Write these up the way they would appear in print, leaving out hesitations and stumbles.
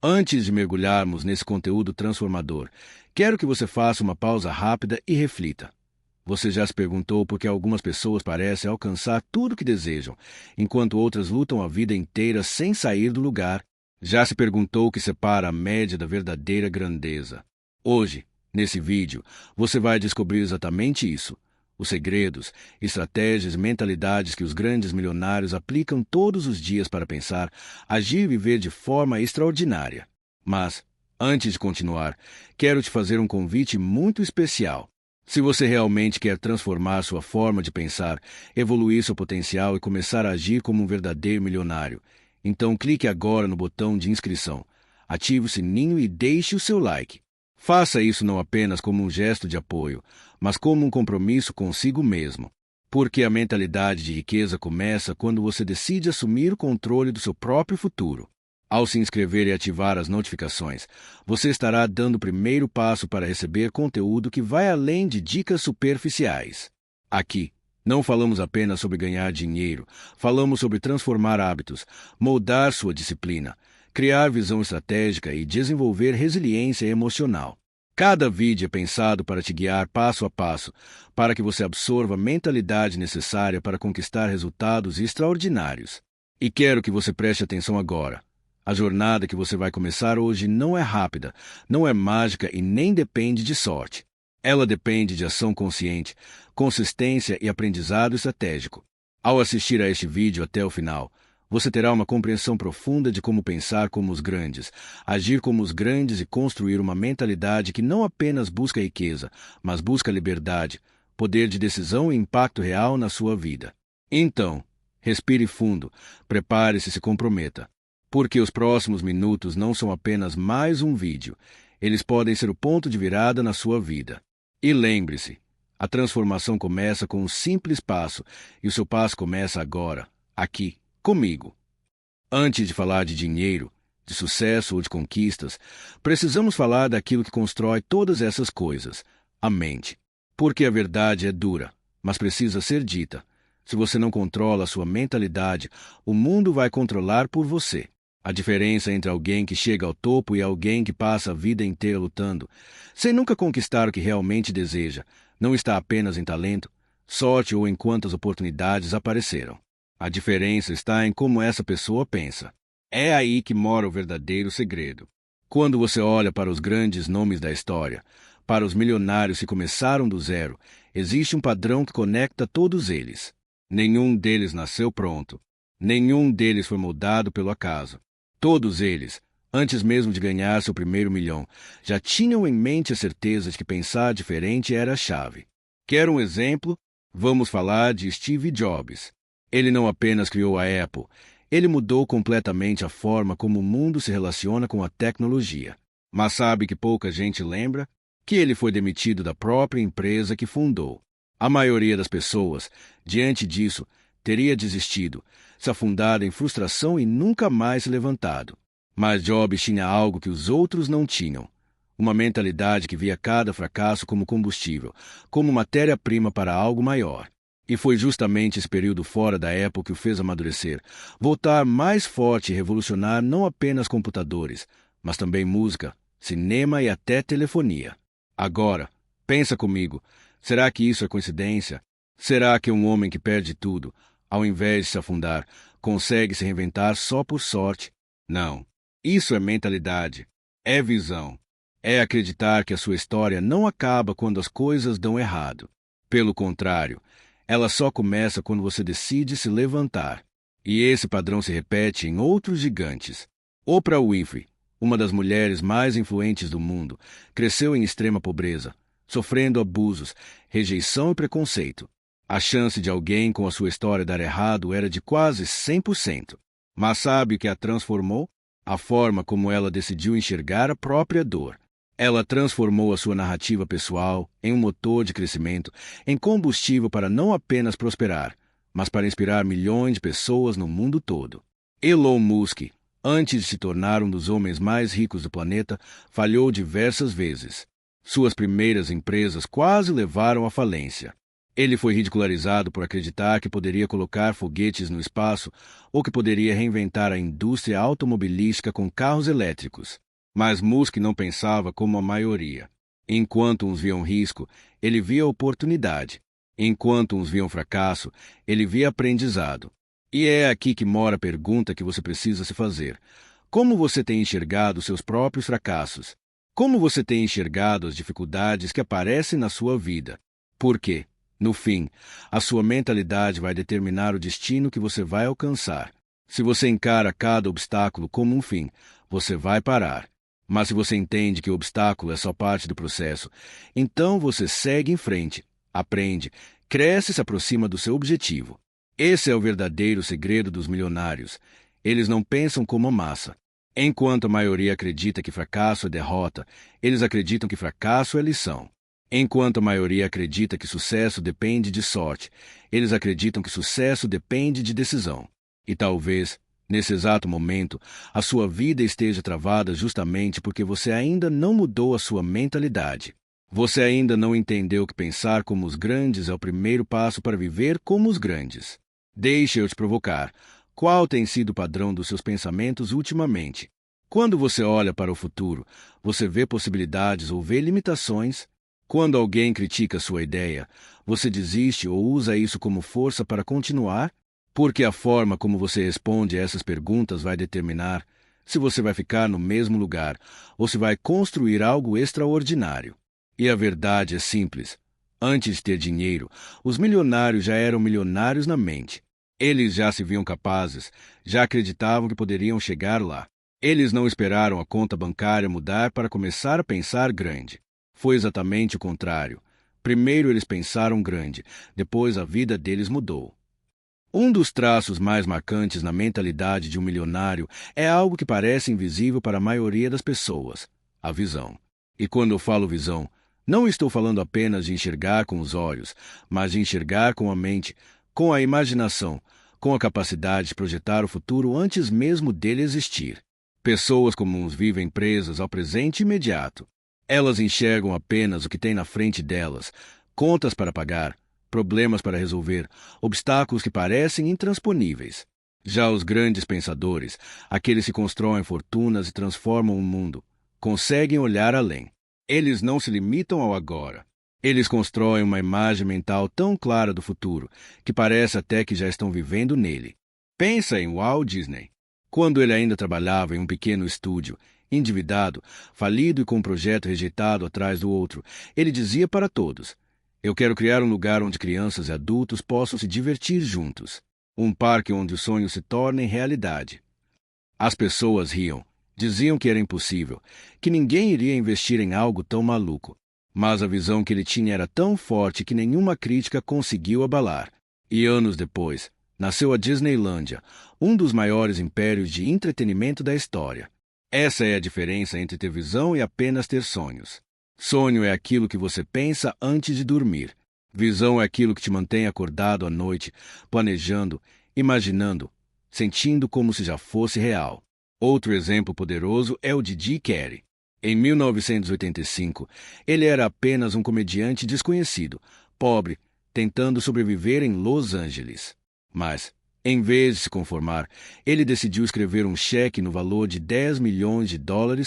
Antes de mergulharmos nesse conteúdo transformador, quero que você faça uma pausa rápida e reflita. Você já se perguntou por que algumas pessoas parecem alcançar tudo o que desejam, enquanto outras lutam a vida inteira sem sair do lugar? Já se perguntou o que separa a média da verdadeira grandeza? Hoje, nesse vídeo, você vai descobrir exatamente isso. Os segredos, estratégias e mentalidades que os grandes milionários aplicam todos os dias para pensar, agir e viver de forma extraordinária. Mas, antes de continuar, quero te fazer um convite muito especial. Se você realmente quer transformar sua forma de pensar, evoluir seu potencial e começar a agir como um verdadeiro milionário, então clique agora no botão de inscrição, ative o sininho e deixe o seu like. Faça isso não apenas como um gesto de apoio, mas como um compromisso consigo mesmo. Porque a mentalidade de riqueza começa quando você decide assumir o controle do seu próprio futuro. Ao se inscrever e ativar as notificações, você estará dando o primeiro passo para receber conteúdo que vai além de dicas superficiais. Aqui, não falamos apenas sobre ganhar dinheiro, falamos sobre transformar hábitos, moldar sua disciplina, criar visão estratégica e desenvolver resiliência emocional. Cada vídeo é pensado para te guiar passo a passo, para que você absorva a mentalidade necessária para conquistar resultados extraordinários. E quero que você preste atenção agora. A jornada que você vai começar hoje não é rápida, não é mágica e nem depende de sorte. Ela depende de ação consciente, consistência e aprendizado estratégico. Ao assistir a este vídeo até o final, você terá uma compreensão profunda de como pensar como os grandes, agir como os grandes e construir uma mentalidade que não apenas busca riqueza, mas busca liberdade, poder de decisão e impacto real na sua vida. Então, respire fundo, prepare-se e se comprometa. Porque os próximos minutos não são apenas mais um vídeo, eles podem ser o ponto de virada na sua vida. E lembre-se, a transformação começa com um simples passo, e o seu passo começa agora, aqui, comigo. Antes de falar de dinheiro, de sucesso ou de conquistas, precisamos falar daquilo que constrói todas essas coisas, a mente. Porque a verdade é dura, mas precisa ser dita. Se você não controla a sua mentalidade, o mundo vai controlar por você. A diferença entre alguém que chega ao topo e alguém que passa a vida inteira lutando, sem nunca conquistar o que realmente deseja, não está apenas em talento, sorte ou em quantas oportunidades apareceram. A diferença está em como essa pessoa pensa. É aí que mora o verdadeiro segredo. Quando você olha para os grandes nomes da história, para os milionários que começaram do zero, existe um padrão que conecta todos eles. Nenhum deles nasceu pronto. Nenhum deles foi moldado pelo acaso. Todos eles, antes mesmo de ganhar seu primeiro milhão, já tinham em mente a certeza de que pensar diferente era a chave. Quer um exemplo? Vamos falar de Steve Jobs. Ele não apenas criou a Apple, ele mudou completamente a forma como o mundo se relaciona com a tecnologia. Mas sabe que pouca gente lembra? Que ele foi demitido da própria empresa que fundou. A maioria das pessoas, diante disso, teria desistido, se afundado em frustração e nunca mais se levantado. Mas Jobs tinha algo que os outros não tinham. Uma mentalidade que via cada fracasso como combustível, como matéria-prima para algo maior. E foi justamente esse período fora da Apple que o fez amadurecer, voltar mais forte e revolucionar não apenas computadores, mas também música, cinema e até telefonia. Agora, pensa comigo, será que isso é coincidência? Será que um homem que perde tudo, ao invés de se afundar, consegue se reinventar só por sorte? Não. Isso é mentalidade. É visão. É acreditar que a sua história não acaba quando as coisas dão errado. Pelo contrário, ela só começa quando você decide se levantar. E esse padrão se repete em outros gigantes. Oprah Winfrey, uma das mulheres mais influentes do mundo, cresceu em extrema pobreza, sofrendo abusos, rejeição e preconceito. A chance de alguém com a sua história dar errado era de quase 100%. Mas sabe o que a transformou? A forma como ela decidiu enxergar a própria dor. Ela transformou a sua narrativa pessoal em um motor de crescimento, em combustível para não apenas prosperar, mas para inspirar milhões de pessoas no mundo todo. Elon Musk, antes de se tornar um dos homens mais ricos do planeta, falhou diversas vezes. Suas primeiras empresas quase levaram à falência. Ele foi ridicularizado por acreditar que poderia colocar foguetes no espaço ou que poderia reinventar a indústria automobilística com carros elétricos. Mas Musk não pensava como a maioria. Enquanto uns viam risco, ele via oportunidade. Enquanto uns viam fracasso, ele via aprendizado. E é aqui que mora a pergunta que você precisa se fazer. Como você tem enxergado seus próprios fracassos? Como você tem enxergado as dificuldades que aparecem na sua vida? Por quê? No fim, a sua mentalidade vai determinar o destino que você vai alcançar. Se você encara cada obstáculo como um fim, você vai parar. Mas se você entende que o obstáculo é só parte do processo, então você segue em frente, aprende, cresce e se aproxima do seu objetivo. Esse é o verdadeiro segredo dos milionários. Eles não pensam como a massa. Enquanto a maioria acredita que fracasso é derrota, eles acreditam que fracasso é lição. Enquanto a maioria acredita que sucesso depende de sorte, eles acreditam que sucesso depende de decisão. E talvez, nesse exato momento, a sua vida esteja travada justamente porque você ainda não mudou a sua mentalidade. Você ainda não entendeu que pensar como os grandes é o primeiro passo para viver como os grandes. Deixe eu te provocar. Qual tem sido o padrão dos seus pensamentos ultimamente? Quando você olha para o futuro, você vê possibilidades ou vê limitações? Quando alguém critica sua ideia, você desiste ou usa isso como força para continuar? Porque a forma como você responde a essas perguntas vai determinar se você vai ficar no mesmo lugar ou se vai construir algo extraordinário. E a verdade é simples. Antes de ter dinheiro, os milionários já eram milionários na mente. Eles já se viam capazes, já acreditavam que poderiam chegar lá. Eles não esperaram a conta bancária mudar para começar a pensar grande. Foi exatamente o contrário. Primeiro eles pensaram grande, depois a vida deles mudou. Um dos traços mais marcantes na mentalidade de um milionário é algo que parece invisível para a maioria das pessoas: a visão. E quando eu falo visão, não estou falando apenas de enxergar com os olhos, mas de enxergar com a mente, com a imaginação, com a capacidade de projetar o futuro antes mesmo dele existir. Pessoas comuns vivem presas ao presente imediato. Elas enxergam apenas o que tem na frente delas, contas para pagar, problemas para resolver, obstáculos que parecem intransponíveis. Já os grandes pensadores, aqueles que constroem fortunas e transformam o mundo, conseguem olhar além. Eles não se limitam ao agora. Eles constroem uma imagem mental tão clara do futuro que parece até que já estão vivendo nele. Pensa em Walt Disney. Quando ele ainda trabalhava em um pequeno estúdio, endividado, falido e com um projeto rejeitado atrás do outro, ele dizia para todos: "Eu quero criar um lugar onde crianças e adultos possam se divertir juntos. Um parque onde os sonhos se tornem realidade." As pessoas riam, diziam que era impossível, que ninguém iria investir em algo tão maluco. Mas a visão que ele tinha era tão forte que nenhuma crítica conseguiu abalar. E anos depois, nasceu a Disneylândia, um dos maiores impérios de entretenimento da história. Essa é a diferença entre ter visão e apenas ter sonhos. Sonho é aquilo que você pensa antes de dormir. Visão é aquilo que te mantém acordado à noite, planejando, imaginando, sentindo como se já fosse real. Outro exemplo poderoso é o de Jim Carrey. Em 1985, ele era apenas um comediante desconhecido, pobre, tentando sobreviver em Los Angeles. Mas, em vez de se conformar, ele decidiu escrever um cheque no valor de $10 milhões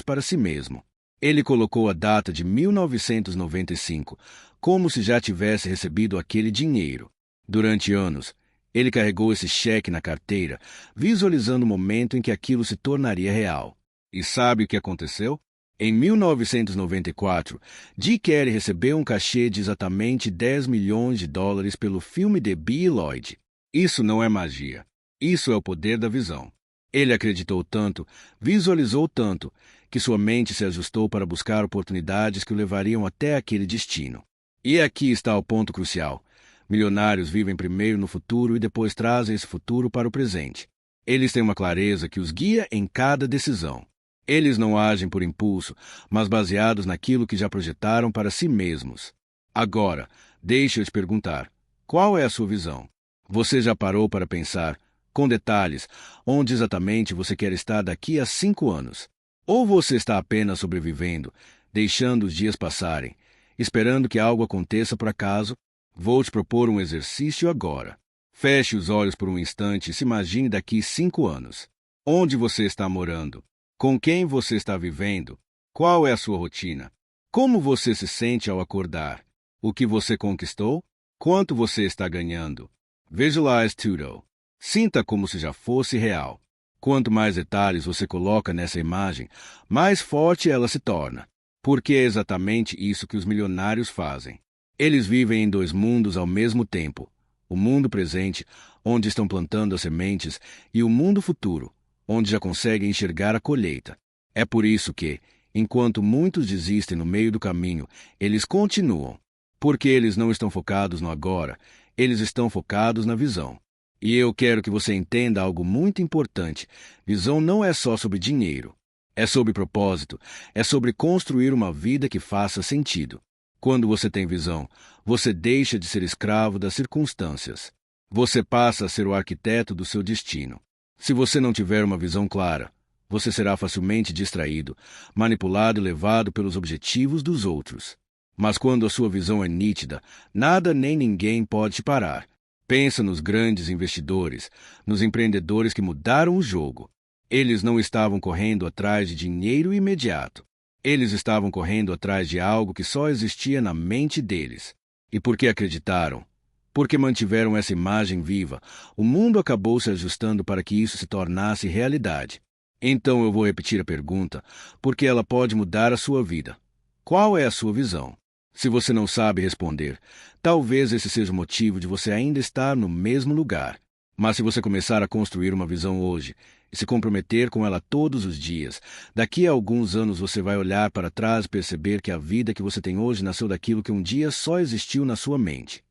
para si mesmo. Ele colocou a data de 1995, como se já tivesse recebido aquele dinheiro. Durante anos, ele carregou esse cheque na carteira, visualizando o momento em que aquilo se tornaria real. E sabe o que aconteceu? Em 1994, Jim Carrey recebeu um cachê de exatamente $10 milhões pelo filme de Billy Lloyd. Isso não é magia. Isso é o poder da visão. Ele acreditou tanto, visualizou tanto, que sua mente se ajustou para buscar oportunidades que o levariam até aquele destino. E aqui está o ponto crucial. Milionários vivem primeiro no futuro e depois trazem esse futuro para o presente. Eles têm uma clareza que os guia em cada decisão. Eles não agem por impulso, mas baseados naquilo que já projetaram para si mesmos. Agora, deixe eu te perguntar, qual é a sua visão? Você já parou para pensar, com detalhes, onde exatamente você quer estar daqui a 5 anos? Ou você está apenas sobrevivendo, deixando os dias passarem, esperando que algo aconteça por acaso? Vou te propor um exercício agora. Feche os olhos por um instante e se imagine daqui 5 anos. Onde você está morando? Com quem você está vivendo? Qual é a sua rotina? Como você se sente ao acordar? O que você conquistou? Quanto você está ganhando? Visualize tudo. Sinta como se já fosse real. Quanto mais detalhes você coloca nessa imagem, mais forte ela se torna. Porque é exatamente isso que os milionários fazem. Eles vivem em 2 mundos ao mesmo tempo. O mundo presente, onde estão plantando as sementes, e o mundo futuro, onde já conseguem enxergar a colheita. É por isso que, enquanto muitos desistem no meio do caminho, eles continuam. Porque eles não estão focados no agora, eles estão focados na visão. E eu quero que você entenda algo muito importante. Visão não é só sobre dinheiro. É sobre propósito. É sobre construir uma vida que faça sentido. Quando você tem visão, você deixa de ser escravo das circunstâncias. Você passa a ser o arquiteto do seu destino. Se você não tiver uma visão clara, você será facilmente distraído, manipulado e levado pelos objetivos dos outros. Mas quando a sua visão é nítida, nada nem ninguém pode te parar. Pensa nos grandes investidores, nos empreendedores que mudaram o jogo. Eles não estavam correndo atrás de dinheiro imediato. Eles estavam correndo atrás de algo que só existia na mente deles. E porque acreditaram, porque mantiveram essa imagem viva, o mundo acabou se ajustando para que isso se tornasse realidade. Então eu vou repetir a pergunta, porque ela pode mudar a sua vida. Qual é a sua visão? Se você não sabe responder, talvez esse seja o motivo de você ainda estar no mesmo lugar. Mas se você começar a construir uma visão hoje e se comprometer com ela todos os dias, daqui a alguns anos você vai olhar para trás e perceber que a vida que você tem hoje nasceu daquilo que um dia só existiu na sua mente.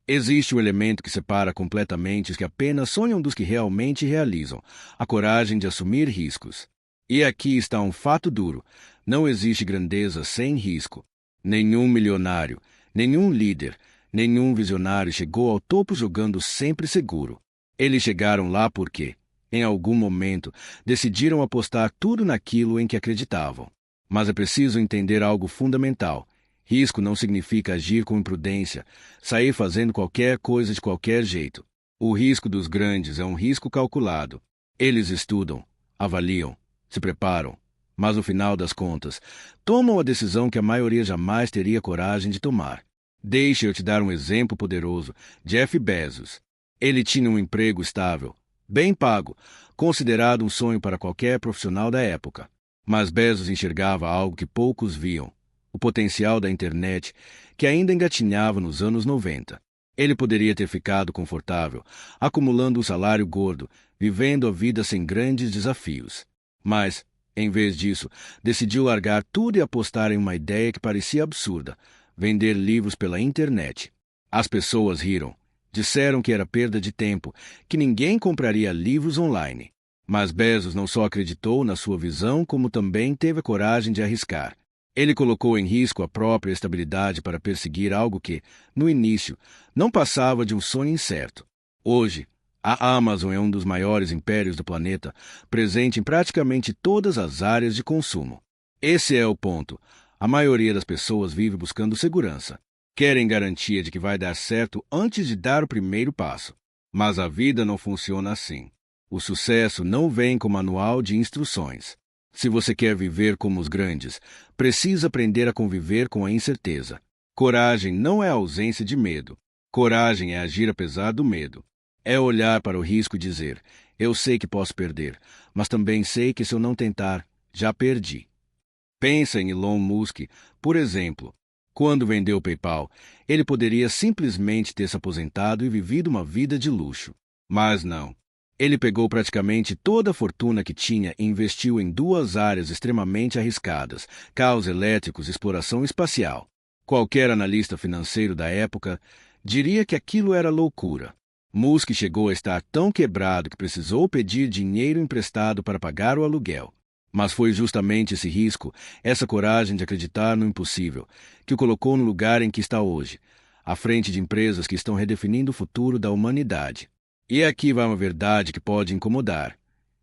Existe um elemento que separa completamente os que apenas sonham dos que realmente realizam: a coragem de assumir riscos. E aqui está um fato duro: não existe grandeza sem risco. Nenhum milionário, nenhum líder, nenhum visionário chegou ao topo jogando sempre seguro. Eles chegaram lá porque, em algum momento, decidiram apostar tudo naquilo em que acreditavam. Mas é preciso entender algo fundamental. Risco não significa agir com imprudência, sair fazendo qualquer coisa de qualquer jeito. O risco dos grandes é um risco calculado. Eles estudam, avaliam, se preparam, mas no final das contas, tomam a decisão que a maioria jamais teria coragem de tomar. Deixa eu te dar um exemplo poderoso: Jeff Bezos. Ele tinha um emprego estável, bem pago, considerado um sonho para qualquer profissional da época. Mas Bezos enxergava algo que poucos viam: o potencial da internet, que ainda engatinhava nos anos 90. Ele poderia ter ficado confortável, acumulando um salário gordo, vivendo a vida sem grandes desafios. Mas, em vez disso, decidiu largar tudo e apostar em uma ideia que parecia absurda: vender livros pela internet. As pessoas riram. Disseram que era perda de tempo, que ninguém compraria livros online. Mas Bezos não só acreditou na sua visão, como também teve a coragem de arriscar. Ele colocou em risco a própria estabilidade para perseguir algo que, no início, não passava de um sonho incerto. Hoje, a Amazon é um dos maiores impérios do planeta, presente em praticamente todas as áreas de consumo. Esse é o ponto. A maioria das pessoas vive buscando segurança. Querem garantia de que vai dar certo antes de dar o primeiro passo. Mas a vida não funciona assim. O sucesso não vem com manual de instruções. Se você quer viver como os grandes, precisa aprender a conviver com a incerteza. Coragem não é a ausência de medo. Coragem é agir apesar do medo. É olhar para o risco e dizer: eu sei que posso perder, mas também sei que se eu não tentar, já perdi. Pensa em Elon Musk, por exemplo. Quando vendeu o PayPal, ele poderia simplesmente ter se aposentado e vivido uma vida de luxo. Mas não. Ele pegou praticamente toda a fortuna que tinha e investiu em 2 áreas extremamente arriscadas: carros elétricos e exploração espacial. Qualquer analista financeiro da época diria que aquilo era loucura. Musk chegou a estar tão quebrado que precisou pedir dinheiro emprestado para pagar o aluguel. Mas foi justamente esse risco, essa coragem de acreditar no impossível, que o colocou no lugar em que está hoje, à frente de empresas que estão redefinindo o futuro da humanidade. E aqui vai uma verdade que pode incomodar.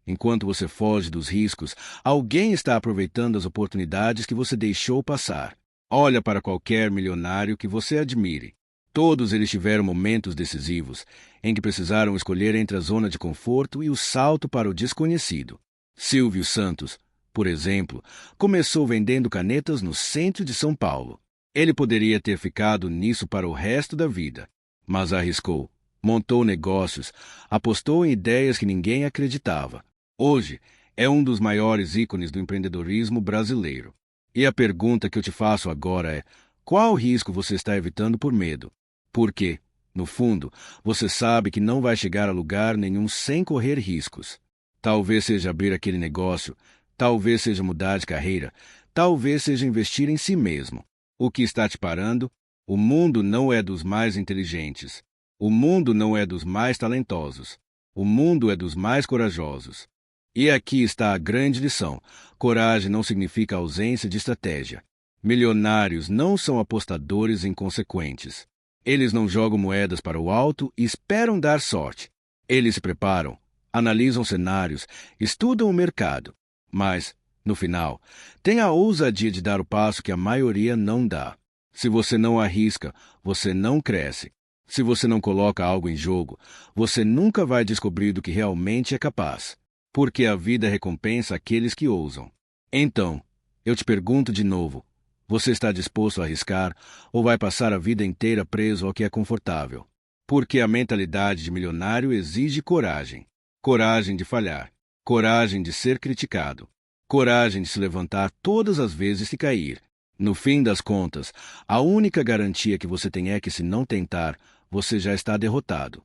Enquanto você foge dos riscos, alguém está aproveitando as oportunidades que você deixou passar. Olha para qualquer milionário que você admire. Todos eles tiveram momentos decisivos em que precisaram escolher entre a zona de conforto e o salto para o desconhecido. Silvio Santos, por exemplo, começou vendendo canetas no centro de São Paulo. Ele poderia ter ficado nisso para o resto da vida, mas arriscou, montou negócios, apostou em ideias que ninguém acreditava. Hoje, é um dos maiores ícones do empreendedorismo brasileiro. E a pergunta que eu te faço agora é: qual risco você está evitando por medo? Porque, no fundo, você sabe que não vai chegar a lugar nenhum sem correr riscos. Talvez seja abrir aquele negócio, talvez seja mudar de carreira, talvez seja investir em si mesmo. O que está te parando? O mundo não é dos mais inteligentes. O mundo não é dos mais talentosos. O mundo é dos mais corajosos. E aqui está a grande lição: coragem não significa ausência de estratégia. Milionários não são apostadores inconsequentes. Eles não jogam moedas para o alto e esperam dar sorte. Eles se preparam, analisam cenários, estudam o mercado. Mas, no final, têm a ousadia de dar o passo que a maioria não dá. Se você não arrisca, você não cresce. Se você não coloca algo em jogo, você nunca vai descobrir do que realmente é capaz. Porque a vida recompensa aqueles que ousam. Então, eu te pergunto de novo: você está disposto a arriscar ou vai passar a vida inteira preso ao que é confortável? Porque a mentalidade de milionário exige coragem. Coragem de falhar. Coragem de ser criticado. Coragem de se levantar todas as vezes que cair. No fim das contas, a única garantia que você tem é que, se não tentar, você já está derrotado.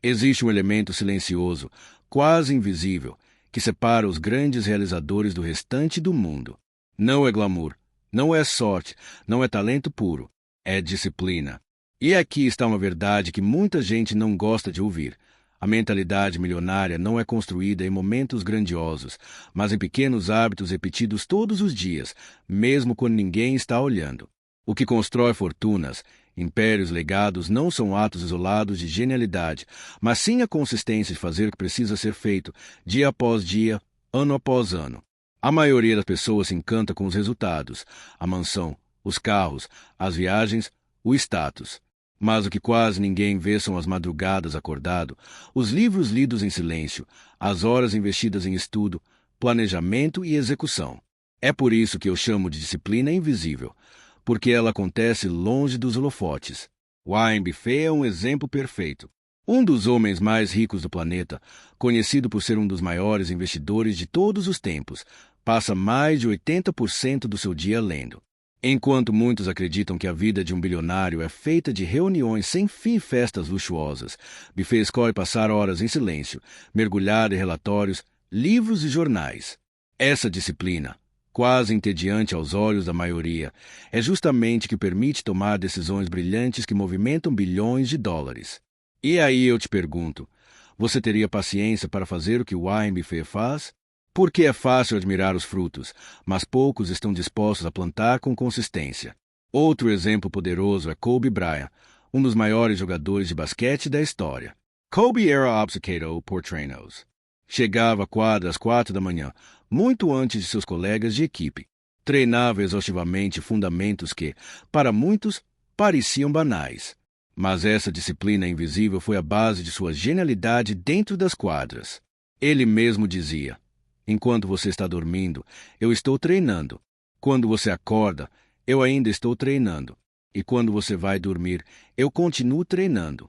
Existe um elemento silencioso, quase invisível, que separa os grandes realizadores do restante do mundo. Não é glamour, não é sorte, não é talento puro, é disciplina. E aqui está uma verdade que muita gente não gosta de ouvir. A mentalidade milionária não é construída em momentos grandiosos, mas em pequenos hábitos repetidos todos os dias, mesmo quando ninguém está olhando. O que constrói fortunas, impérios legados, não são atos isolados de genialidade, mas sim a consistência de fazer o que precisa ser feito, dia após dia, ano após ano. A maioria das pessoas se encanta com os resultados: a mansão, os carros, as viagens, o status. Mas o que quase ninguém vê são as madrugadas acordado, os livros lidos em silêncio, as horas investidas em estudo, planejamento e execução. É por isso que eu chamo de disciplina invisível, porque ela acontece longe dos holofotes. Warren Buffett é um exemplo perfeito. Um dos homens mais ricos do planeta, conhecido por ser um dos maiores investidores de todos os tempos, passa mais de 80% do seu dia lendo. Enquanto muitos acreditam que a vida de um bilionário é feita de reuniões sem fim e festas luxuosas, Buffett escolhe passar horas em silêncio, mergulhado em relatórios, livros e jornais. Essa disciplina, quase entediante aos olhos da maioria, é justamente que permite tomar decisões brilhantes que movimentam bilhões de dólares. E aí eu te pergunto: você teria paciência para fazer o que Warren Buffett faz? Porque é fácil admirar os frutos, mas poucos estão dispostos a plantar com consistência. Outro exemplo poderoso é Kobe Bryant, um dos maiores jogadores de basquete da história. Kobe era obcecado por treinos. Chegava à quadra às 4 da manhã, muito antes de seus colegas de equipe. Treinava exaustivamente fundamentos que, para muitos, pareciam banais. Mas essa disciplina invisível foi a base de sua genialidade dentro das quadras. Ele mesmo dizia: enquanto você está dormindo, eu estou treinando. Quando você acorda, eu ainda estou treinando. E quando você vai dormir, eu continuo treinando.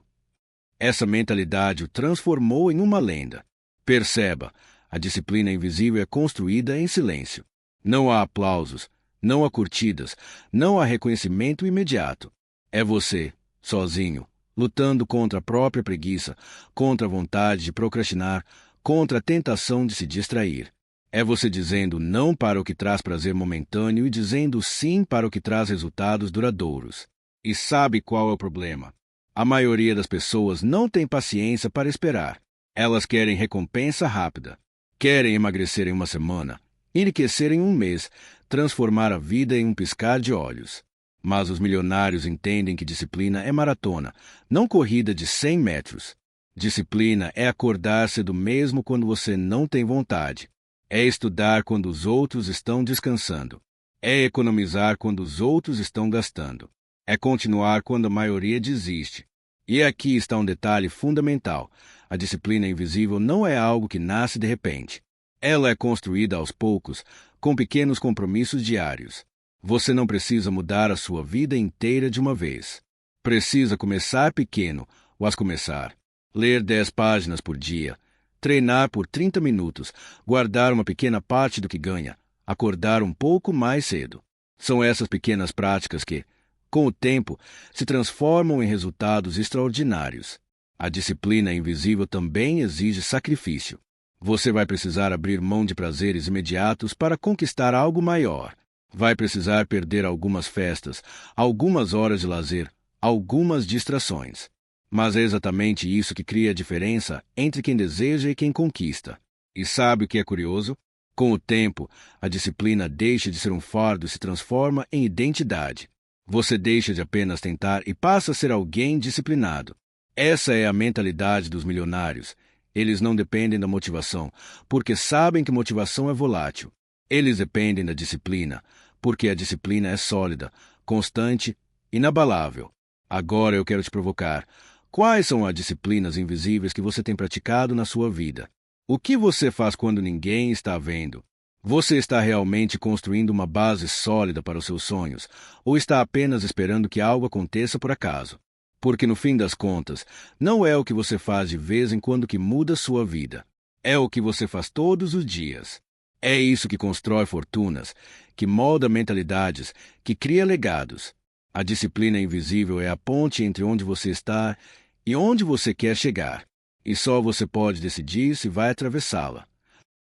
Essa mentalidade o transformou em uma lenda. Perceba, a disciplina invisível é construída em silêncio. Não há aplausos, não há curtidas, não há reconhecimento imediato. É você, sozinho, lutando contra a própria preguiça, contra a vontade de procrastinar, contra a tentação de se distrair. É você dizendo não para o que traz prazer momentâneo e dizendo sim para o que traz resultados duradouros. E sabe qual é o problema? A maioria das pessoas não tem paciência para esperar. Elas querem recompensa rápida. Querem emagrecer em uma semana, enriquecer em um mês, transformar a vida em um piscar de olhos. Mas os milionários entendem que disciplina é maratona, não corrida de 100 metros. Disciplina é acordar cedo mesmo quando você não tem vontade. É estudar quando os outros estão descansando. É economizar quando os outros estão gastando. É continuar quando a maioria desiste. E aqui está um detalhe fundamental. A disciplina invisível não é algo que nasce de repente. Ela é construída aos poucos, com pequenos compromissos diários. Você não precisa mudar a sua vida inteira de uma vez. Precisa começar pequeno, mas começar. Ler 10 páginas por dia, treinar por 30 minutos, guardar uma pequena parte do que ganha, acordar um pouco mais cedo. São essas pequenas práticas que, com o tempo, se transformam em resultados extraordinários. A disciplina invisível também exige sacrifício. Você vai precisar abrir mão de prazeres imediatos para conquistar algo maior. Vai precisar perder algumas festas, algumas horas de lazer, algumas distrações. Mas é exatamente isso que cria a diferença entre quem deseja e quem conquista. E sabe o que é curioso? Com o tempo, a disciplina deixa de ser um fardo e se transforma em identidade. Você deixa de apenas tentar e passa a ser alguém disciplinado. Essa é a mentalidade dos milionários. Eles não dependem da motivação, porque sabem que motivação é volátil. Eles dependem da disciplina, porque a disciplina é sólida, constante, inabalável. Agora eu quero te provocar. Quais são as disciplinas invisíveis que você tem praticado na sua vida? O que você faz quando ninguém está vendo? Você está realmente construindo uma base sólida para os seus sonhos, ou está apenas esperando que algo aconteça por acaso? Porque no fim das contas, não é o que você faz de vez em quando que muda sua vida. É o que você faz todos os dias. É isso que constrói fortunas, que molda mentalidades, que cria legados. A disciplina invisível é a ponte entre onde você está e onde você quer chegar. E só você pode decidir se vai atravessá-la.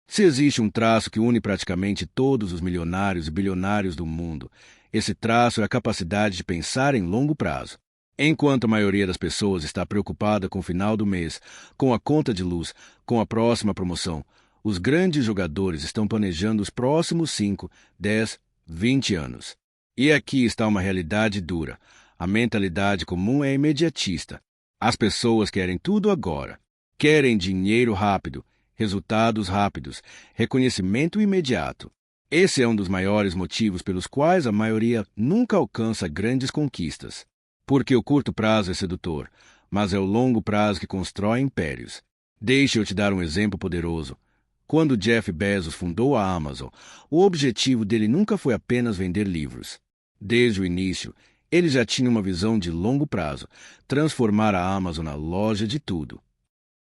Se existe um traço que une praticamente todos os milionários e bilionários do mundo, esse traço é a capacidade de pensar em longo prazo. Enquanto a maioria das pessoas está preocupada com o final do mês, com a conta de luz, com a próxima promoção, os grandes jogadores estão planejando os próximos 5, 10, 20 anos. E aqui está uma realidade dura. A mentalidade comum é imediatista. As pessoas querem tudo agora. Querem dinheiro rápido, resultados rápidos, reconhecimento imediato. Esse é um dos maiores motivos pelos quais a maioria nunca alcança grandes conquistas. Porque o curto prazo é sedutor, mas é o longo prazo que constrói impérios. Deixe eu te dar um exemplo poderoso. Quando Jeff Bezos fundou a Amazon, o objetivo dele nunca foi apenas vender livros. Desde o início, ele já tinha uma visão de longo prazo, transformar a Amazon na loja de tudo.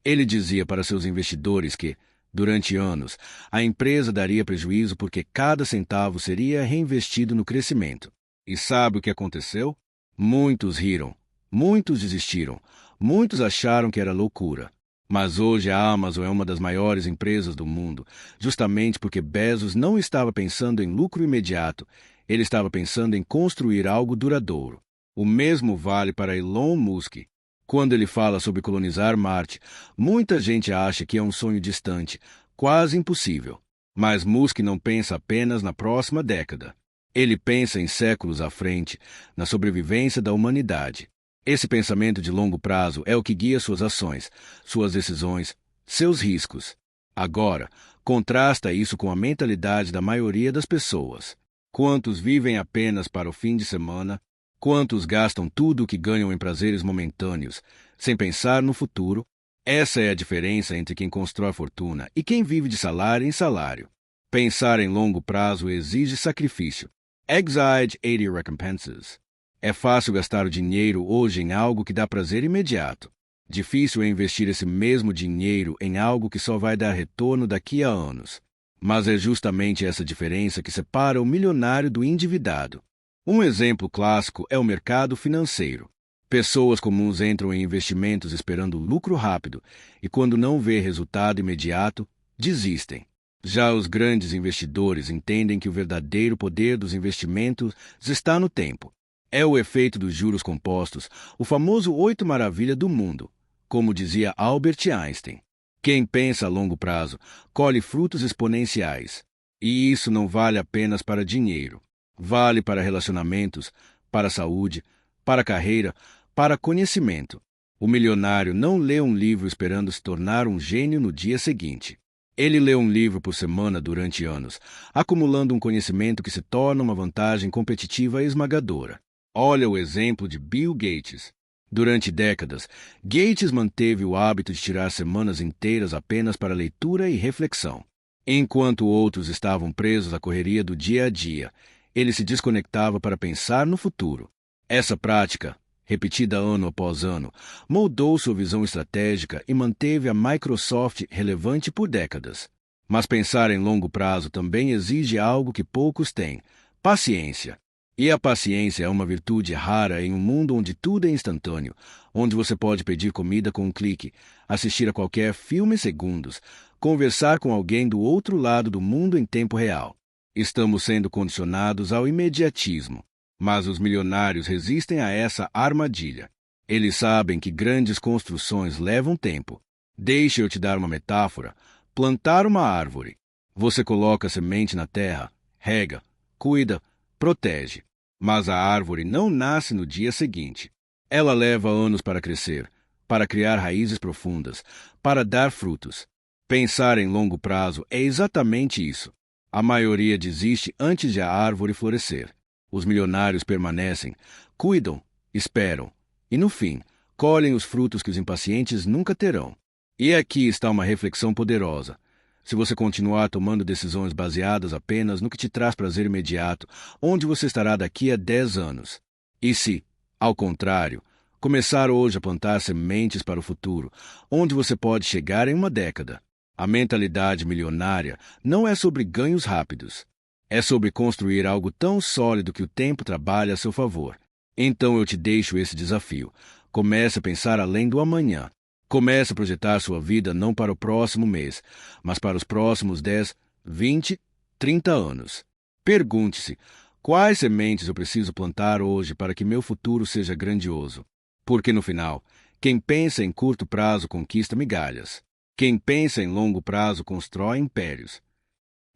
Ele dizia para seus investidores que, durante anos, a empresa daria prejuízo porque cada centavo seria reinvestido no crescimento. E sabe o que aconteceu? Muitos riram, muitos desistiram, muitos acharam que era loucura. Mas hoje a Amazon é uma das maiores empresas do mundo, justamente porque Bezos não estava pensando em lucro imediato, ele estava pensando em construir algo duradouro. O mesmo vale para Elon Musk. Quando ele fala sobre colonizar Marte, muita gente acha que é um sonho distante, quase impossível. Mas Musk não pensa apenas na próxima década. Ele pensa em séculos à frente, na sobrevivência da humanidade. Esse pensamento de longo prazo é o que guia suas ações, suas decisões, seus riscos. Agora, contrasta isso com a mentalidade da maioria das pessoas. Quantos vivem apenas para o fim de semana? Quantos gastam tudo o que ganham em prazeres momentâneos, sem pensar no futuro? Essa é a diferença entre quem constrói fortuna e quem vive de salário em salário. Pensar em longo prazo exige sacrifício. Exige 80 recompenses. É fácil gastar o dinheiro hoje em algo que dá prazer imediato. Difícil é investir esse mesmo dinheiro em algo que só vai dar retorno daqui a anos. Mas é justamente essa diferença que separa o milionário do endividado. Um exemplo clássico é o mercado financeiro. Pessoas comuns entram em investimentos esperando lucro rápido e, quando não vê resultado imediato, desistem. Já os grandes investidores entendem que o verdadeiro poder dos investimentos está no tempo. É o efeito dos juros compostos, o famoso 8 maravilhas do mundo, como dizia Albert Einstein. Quem pensa a longo prazo colhe frutos exponenciais. E isso não vale apenas para dinheiro. Vale para relacionamentos, para saúde, para carreira, para conhecimento. O milionário não lê um livro esperando se tornar um gênio no dia seguinte. Ele lê um livro por semana durante anos, acumulando um conhecimento que se torna uma vantagem competitiva esmagadora. Olha o exemplo de Bill Gates. Durante décadas, Gates manteve o hábito de tirar semanas inteiras apenas para leitura e reflexão. Enquanto outros estavam presos à correria do dia a dia, ele se desconectava para pensar no futuro. Essa prática, repetida ano após ano, moldou sua visão estratégica e manteve a Microsoft relevante por décadas. Mas pensar em longo prazo também exige algo que poucos têm: paciência. E a paciência é uma virtude rara em um mundo onde tudo é instantâneo, onde você pode pedir comida com um clique, assistir a qualquer filme em segundos, conversar com alguém do outro lado do mundo em tempo real. Estamos sendo condicionados ao imediatismo, mas os milionários resistem a essa armadilha. Eles sabem que grandes construções levam tempo. Deixe eu te dar uma metáfora. Plantar uma árvore. Você coloca a semente na terra, rega, cuida, protege. Mas a árvore não nasce no dia seguinte. Ela leva anos para crescer, para criar raízes profundas, para dar frutos. Pensar em longo prazo é exatamente isso. A maioria desiste antes de a árvore florescer. Os milionários permanecem, cuidam, esperam e, no fim, colhem os frutos que os impacientes nunca terão. E aqui está uma reflexão poderosa. Se você continuar tomando decisões baseadas apenas no que te traz prazer imediato, onde você estará daqui a 10 anos? E se, ao contrário, começar hoje a plantar sementes para o futuro, onde você pode chegar em uma década? A mentalidade milionária não é sobre ganhos rápidos. É sobre construir algo tão sólido que o tempo trabalha a seu favor. Então eu te deixo esse desafio. Comece a pensar além do amanhã. Comece a projetar sua vida não para o próximo mês, mas para os próximos 10, 20, 30 anos. Pergunte-se: quais sementes eu preciso plantar hoje para que meu futuro seja grandioso? Porque no final, quem pensa em curto prazo conquista migalhas. Quem pensa em longo prazo constrói impérios.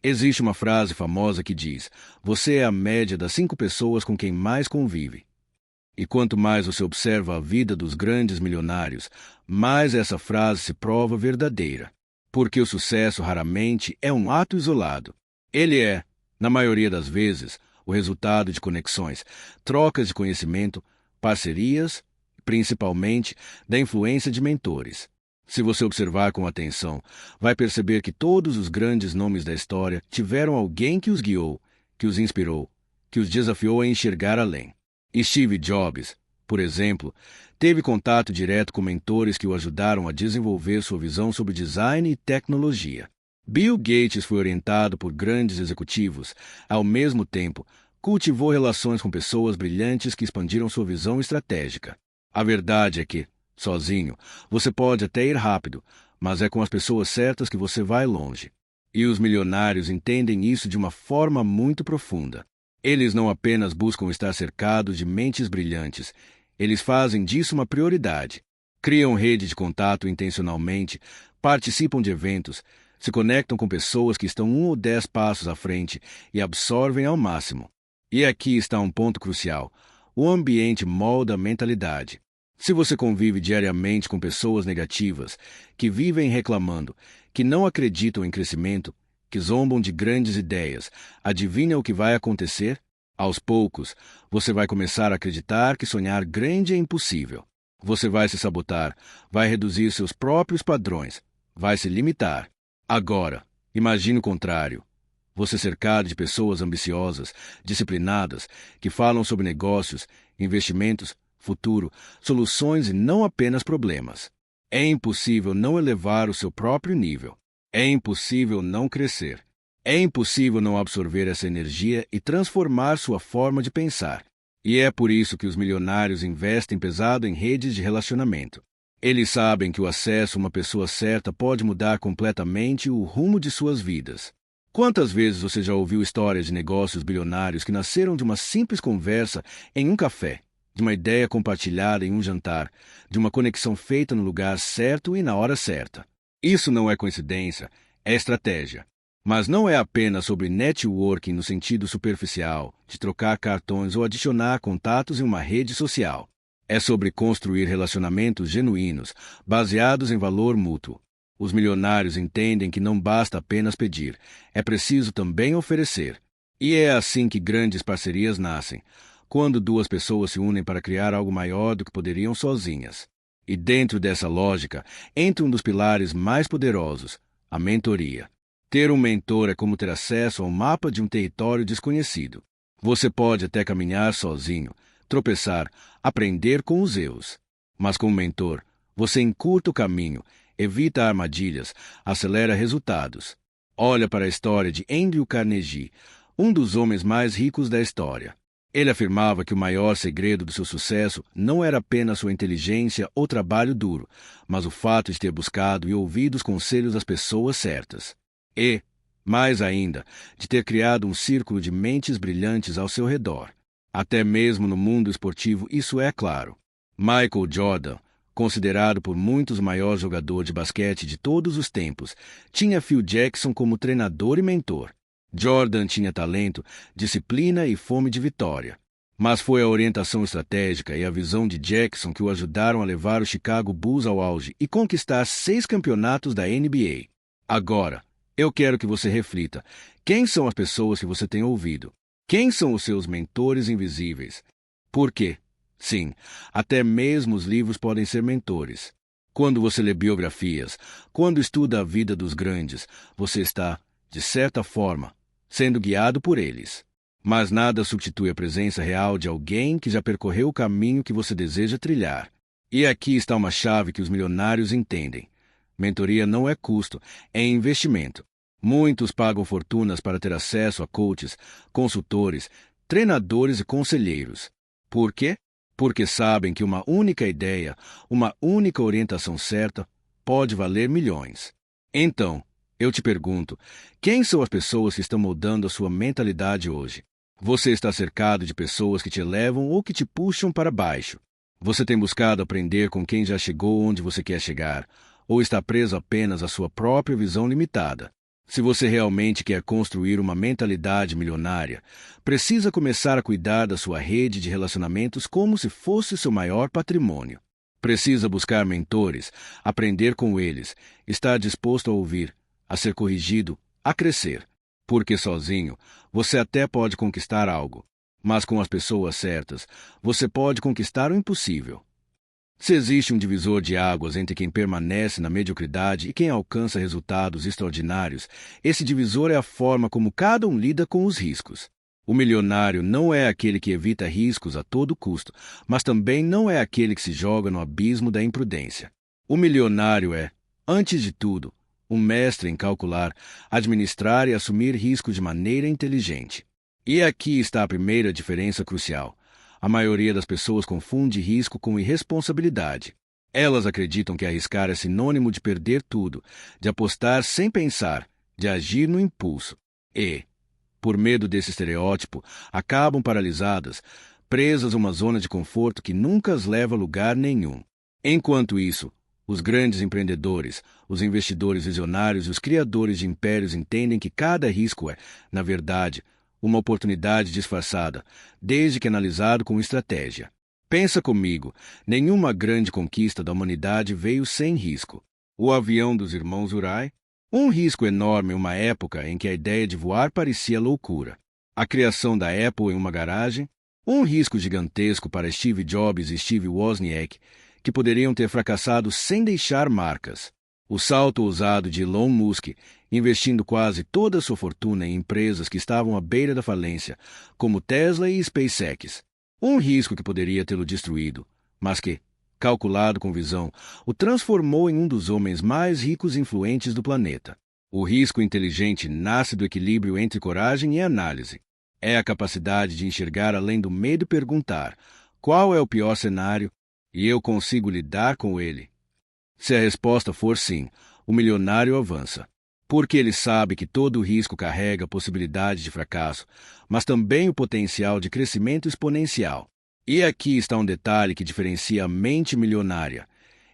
Existe uma frase famosa que diz: você é a média das 5 pessoas com quem mais convive. E quanto mais você observa a vida dos grandes milionários, mais essa frase se prova verdadeira. Porque o sucesso raramente é um ato isolado. Ele é, na maioria das vezes, o resultado de conexões, trocas de conhecimento, parcerias, principalmente da influência de mentores. Se você observar com atenção, vai perceber que todos os grandes nomes da história tiveram alguém que os guiou, que os inspirou, que os desafiou a enxergar além. Steve Jobs, por exemplo, teve contato direto com mentores que o ajudaram a desenvolver sua visão sobre design e tecnologia. Bill Gates foi orientado por grandes executivos. Ao mesmo tempo, cultivou relações com pessoas brilhantes que expandiram sua visão estratégica. A verdade é que, sozinho, você pode até ir rápido, mas é com as pessoas certas que você vai longe. E os milionários entendem isso de uma forma muito profunda. Eles não apenas buscam estar cercados de mentes brilhantes, eles fazem disso uma prioridade. Criam rede de contato intencionalmente, participam de eventos, se conectam com pessoas que estão 1 ou 10 passos à frente e absorvem ao máximo. E aqui está um ponto crucial: o ambiente molda a mentalidade. Se você convive diariamente com pessoas negativas, que vivem reclamando, que não acreditam em crescimento, que zombam de grandes ideias, adivinha o que vai acontecer? Aos poucos, você vai começar a acreditar que sonhar grande é impossível. Você vai se sabotar, vai reduzir seus próprios padrões, vai se limitar. Agora, imagine o contrário. Você cercado de pessoas ambiciosas, disciplinadas, que falam sobre negócios, investimentos, futuro, soluções e não apenas problemas. É impossível não elevar o seu próprio nível. É impossível não crescer. É impossível não absorver essa energia e transformar sua forma de pensar. E é por isso que os milionários investem pesado em redes de relacionamento. Eles sabem que o acesso a uma pessoa certa pode mudar completamente o rumo de suas vidas. Quantas vezes você já ouviu histórias de negócios bilionários que nasceram de uma simples conversa em um café, de uma ideia compartilhada em um jantar, de uma conexão feita no lugar certo e na hora certa? Isso não é coincidência, é estratégia. Mas não é apenas sobre networking no sentido superficial, de trocar cartões ou adicionar contatos em uma rede social. É sobre construir relacionamentos genuínos, baseados em valor mútuo. Os milionários entendem que não basta apenas pedir, é preciso também oferecer. E é assim que grandes parcerias nascem. quando duas pessoas se unem para criar algo maior do que poderiam sozinhas. E dentro dessa lógica, entra um dos pilares mais poderosos, a mentoria. Ter um mentor é como ter acesso ao mapa de um território desconhecido. Você pode até caminhar sozinho, tropeçar, aprender com os erros. Mas com um mentor, você encurta o caminho, evita armadilhas, acelera resultados. Olha para a história de Andrew Carnegie, um dos homens mais ricos da história. Ele afirmava que o maior segredo do seu sucesso não era apenas sua inteligência ou trabalho duro, mas o fato de ter buscado e ouvido os conselhos das pessoas certas. E, mais ainda, de ter criado um círculo de mentes brilhantes ao seu redor. Até mesmo no mundo esportivo isso é claro. Michael Jordan, considerado por muitos o maior jogador de basquete de todos os tempos, tinha Phil Jackson como treinador e mentor. Jordan tinha talento, disciplina e fome de vitória. Mas foi a orientação estratégica e a visão de Jackson que o ajudaram a levar o Chicago Bulls ao auge e conquistar 6 campeonatos da NBA. Agora, eu quero que você reflita. Quem são as pessoas que você tem ouvido? Quem são os seus mentores invisíveis? Por quê? Sim, até mesmo os livros podem ser mentores. Quando você lê biografias, quando estuda a vida dos grandes, você está, de certa forma, sendo guiado por eles. Mas nada substitui a presença real de alguém que já percorreu o caminho que você deseja trilhar. E aqui está uma chave que os milionários entendem. Mentoria não é custo, é investimento. Muitos pagam fortunas para ter acesso a coaches, consultores, treinadores e conselheiros. Por quê? Porque sabem que uma única ideia, uma única orientação certa, pode valer milhões. Então, eu te pergunto, quem são as pessoas que estão moldando a sua mentalidade hoje? Você está cercado de pessoas que te elevam ou que te puxam para baixo? Você tem buscado aprender com quem já chegou onde você quer chegar, ou está preso apenas à sua própria visão limitada? Se você realmente quer construir uma mentalidade milionária, precisa começar a cuidar da sua rede de relacionamentos como se fosse seu maior patrimônio. Precisa buscar mentores, aprender com eles, estar disposto a ouvir, a ser corrigido, a crescer. Porque sozinho, você até pode conquistar algo, mas com as pessoas certas, você pode conquistar o impossível. Se existe um divisor de águas entre quem permanece na mediocridade e quem alcança resultados extraordinários, esse divisor é a forma como cada um lida com os riscos. O milionário não é aquele que evita riscos a todo custo, mas também não é aquele que se joga no abismo da imprudência. O milionário é, antes de tudo, um mestre em calcular, administrar e assumir riscos de maneira inteligente. E aqui está a primeira diferença crucial. A maioria das pessoas confunde risco com irresponsabilidade. Elas acreditam que arriscar é sinônimo de perder tudo, de apostar sem pensar, de agir no impulso. E, por medo desse estereótipo, acabam paralisadas, presas a uma zona de conforto que nunca as leva a lugar nenhum. Enquanto isso, os grandes empreendedores, os investidores visionários e os criadores de impérios entendem que cada risco é, na verdade, uma oportunidade disfarçada, desde que analisado com estratégia. Pensa comigo, nenhuma grande conquista da humanidade veio sem risco. O avião dos irmãos Wright? Um risco enorme em uma época em que a ideia de voar parecia loucura. A criação da Apple em uma garagem? Um risco gigantesco para Steve Jobs e Steve Wozniak, que poderiam ter fracassado sem deixar marcas. O salto ousado de Elon Musk, investindo quase toda a sua fortuna em empresas que estavam à beira da falência, como Tesla e SpaceX. Um risco que poderia tê-lo destruído, mas que, calculado com visão, o transformou em um dos homens mais ricos e influentes do planeta. O risco inteligente nasce do equilíbrio entre coragem e análise. É a capacidade de enxergar além do medo e perguntar: qual é o pior cenário? E eu consigo lidar com ele? Se a resposta for sim, o milionário avança. Porque ele sabe que todo risco carrega a possibilidade de fracasso, mas também o potencial de crescimento exponencial. E aqui está um detalhe que diferencia a mente milionária.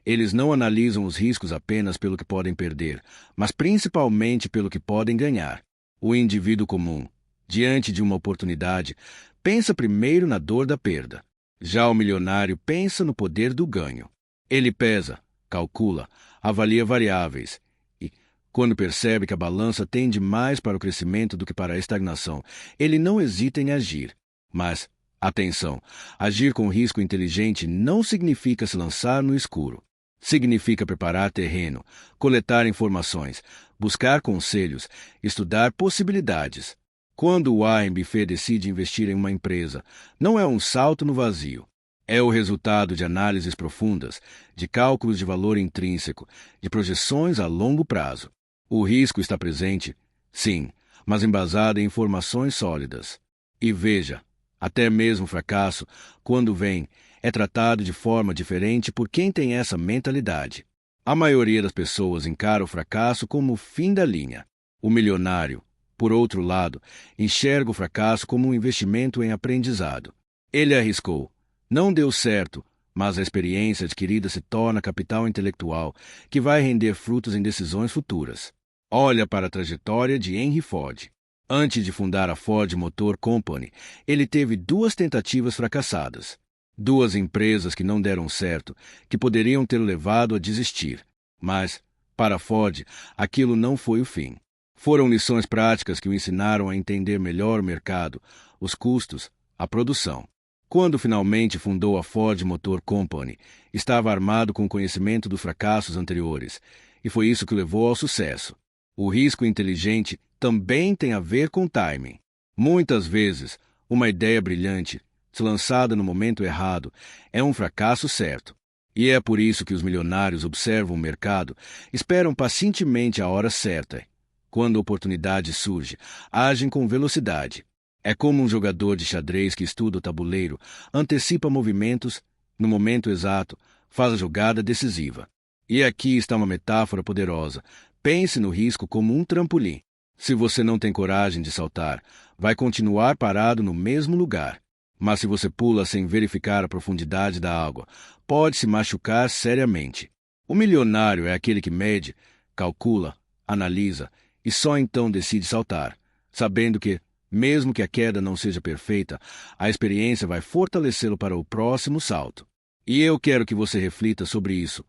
Eles não analisam os riscos apenas pelo que podem perder, mas principalmente pelo que podem ganhar. O indivíduo comum, diante de uma oportunidade, pensa primeiro na dor da perda. Já o milionário pensa no poder do ganho. Ele pesa, calcula, avalia variáveis e, quando percebe que a balança tende mais para o crescimento do que para a estagnação, ele não hesita em agir. Mas, Atenção! Agir com risco inteligente não significa se lançar no escuro. Significa preparar terreno, coletar informações, buscar conselhos, estudar possibilidades. Quando o Warren Buffett decide investir em uma empresa, não é um salto no vazio. É o resultado de análises profundas, de cálculos de valor intrínseco, de projeções a longo prazo. O risco está presente, sim, mas embasado em informações sólidas. E veja, até mesmo o fracasso, quando vem, é tratado de forma diferente por quem tem essa mentalidade. A maioria das pessoas encara o fracasso como o fim da linha. O milionário, por outro lado, enxerga o fracasso como um investimento em aprendizado. Ele arriscou. Não deu certo, mas a experiência adquirida se torna capital intelectual que vai render frutos em decisões futuras. Olha para a trajetória de Henry Ford. Antes de fundar a Ford Motor Company, ele teve 2 tentativas fracassadas. 2 empresas que não deram certo, que poderiam ter levado a desistir. Mas, para Ford, aquilo não foi o fim. Foram lições práticas que o ensinaram a entender melhor o mercado, os custos, a produção. Quando finalmente fundou a Ford Motor Company, estava armado com o conhecimento dos fracassos anteriores, e foi isso que o levou ao sucesso. O risco inteligente também tem a ver com timing. Muitas vezes, uma ideia brilhante, se lançada no momento errado, é um fracasso certo. E é por isso que os milionários observam o mercado, esperam pacientemente a hora certa. Quando a oportunidade surge, agem com velocidade. É como um jogador de xadrez que estuda o tabuleiro, antecipa movimentos, no momento exato, faz a jogada decisiva. E aqui está uma metáfora poderosa. Pense no risco como um trampolim. Se você não tem coragem de saltar, vai continuar parado no mesmo lugar. Mas se você pula sem verificar a profundidade da água, pode se machucar seriamente. O milionário é aquele que mede, calcula, analisa e só então decide saltar, sabendo que, mesmo que a queda não seja perfeita, a experiência vai fortalecê-lo para o próximo salto. E eu quero que você reflita sobre isso.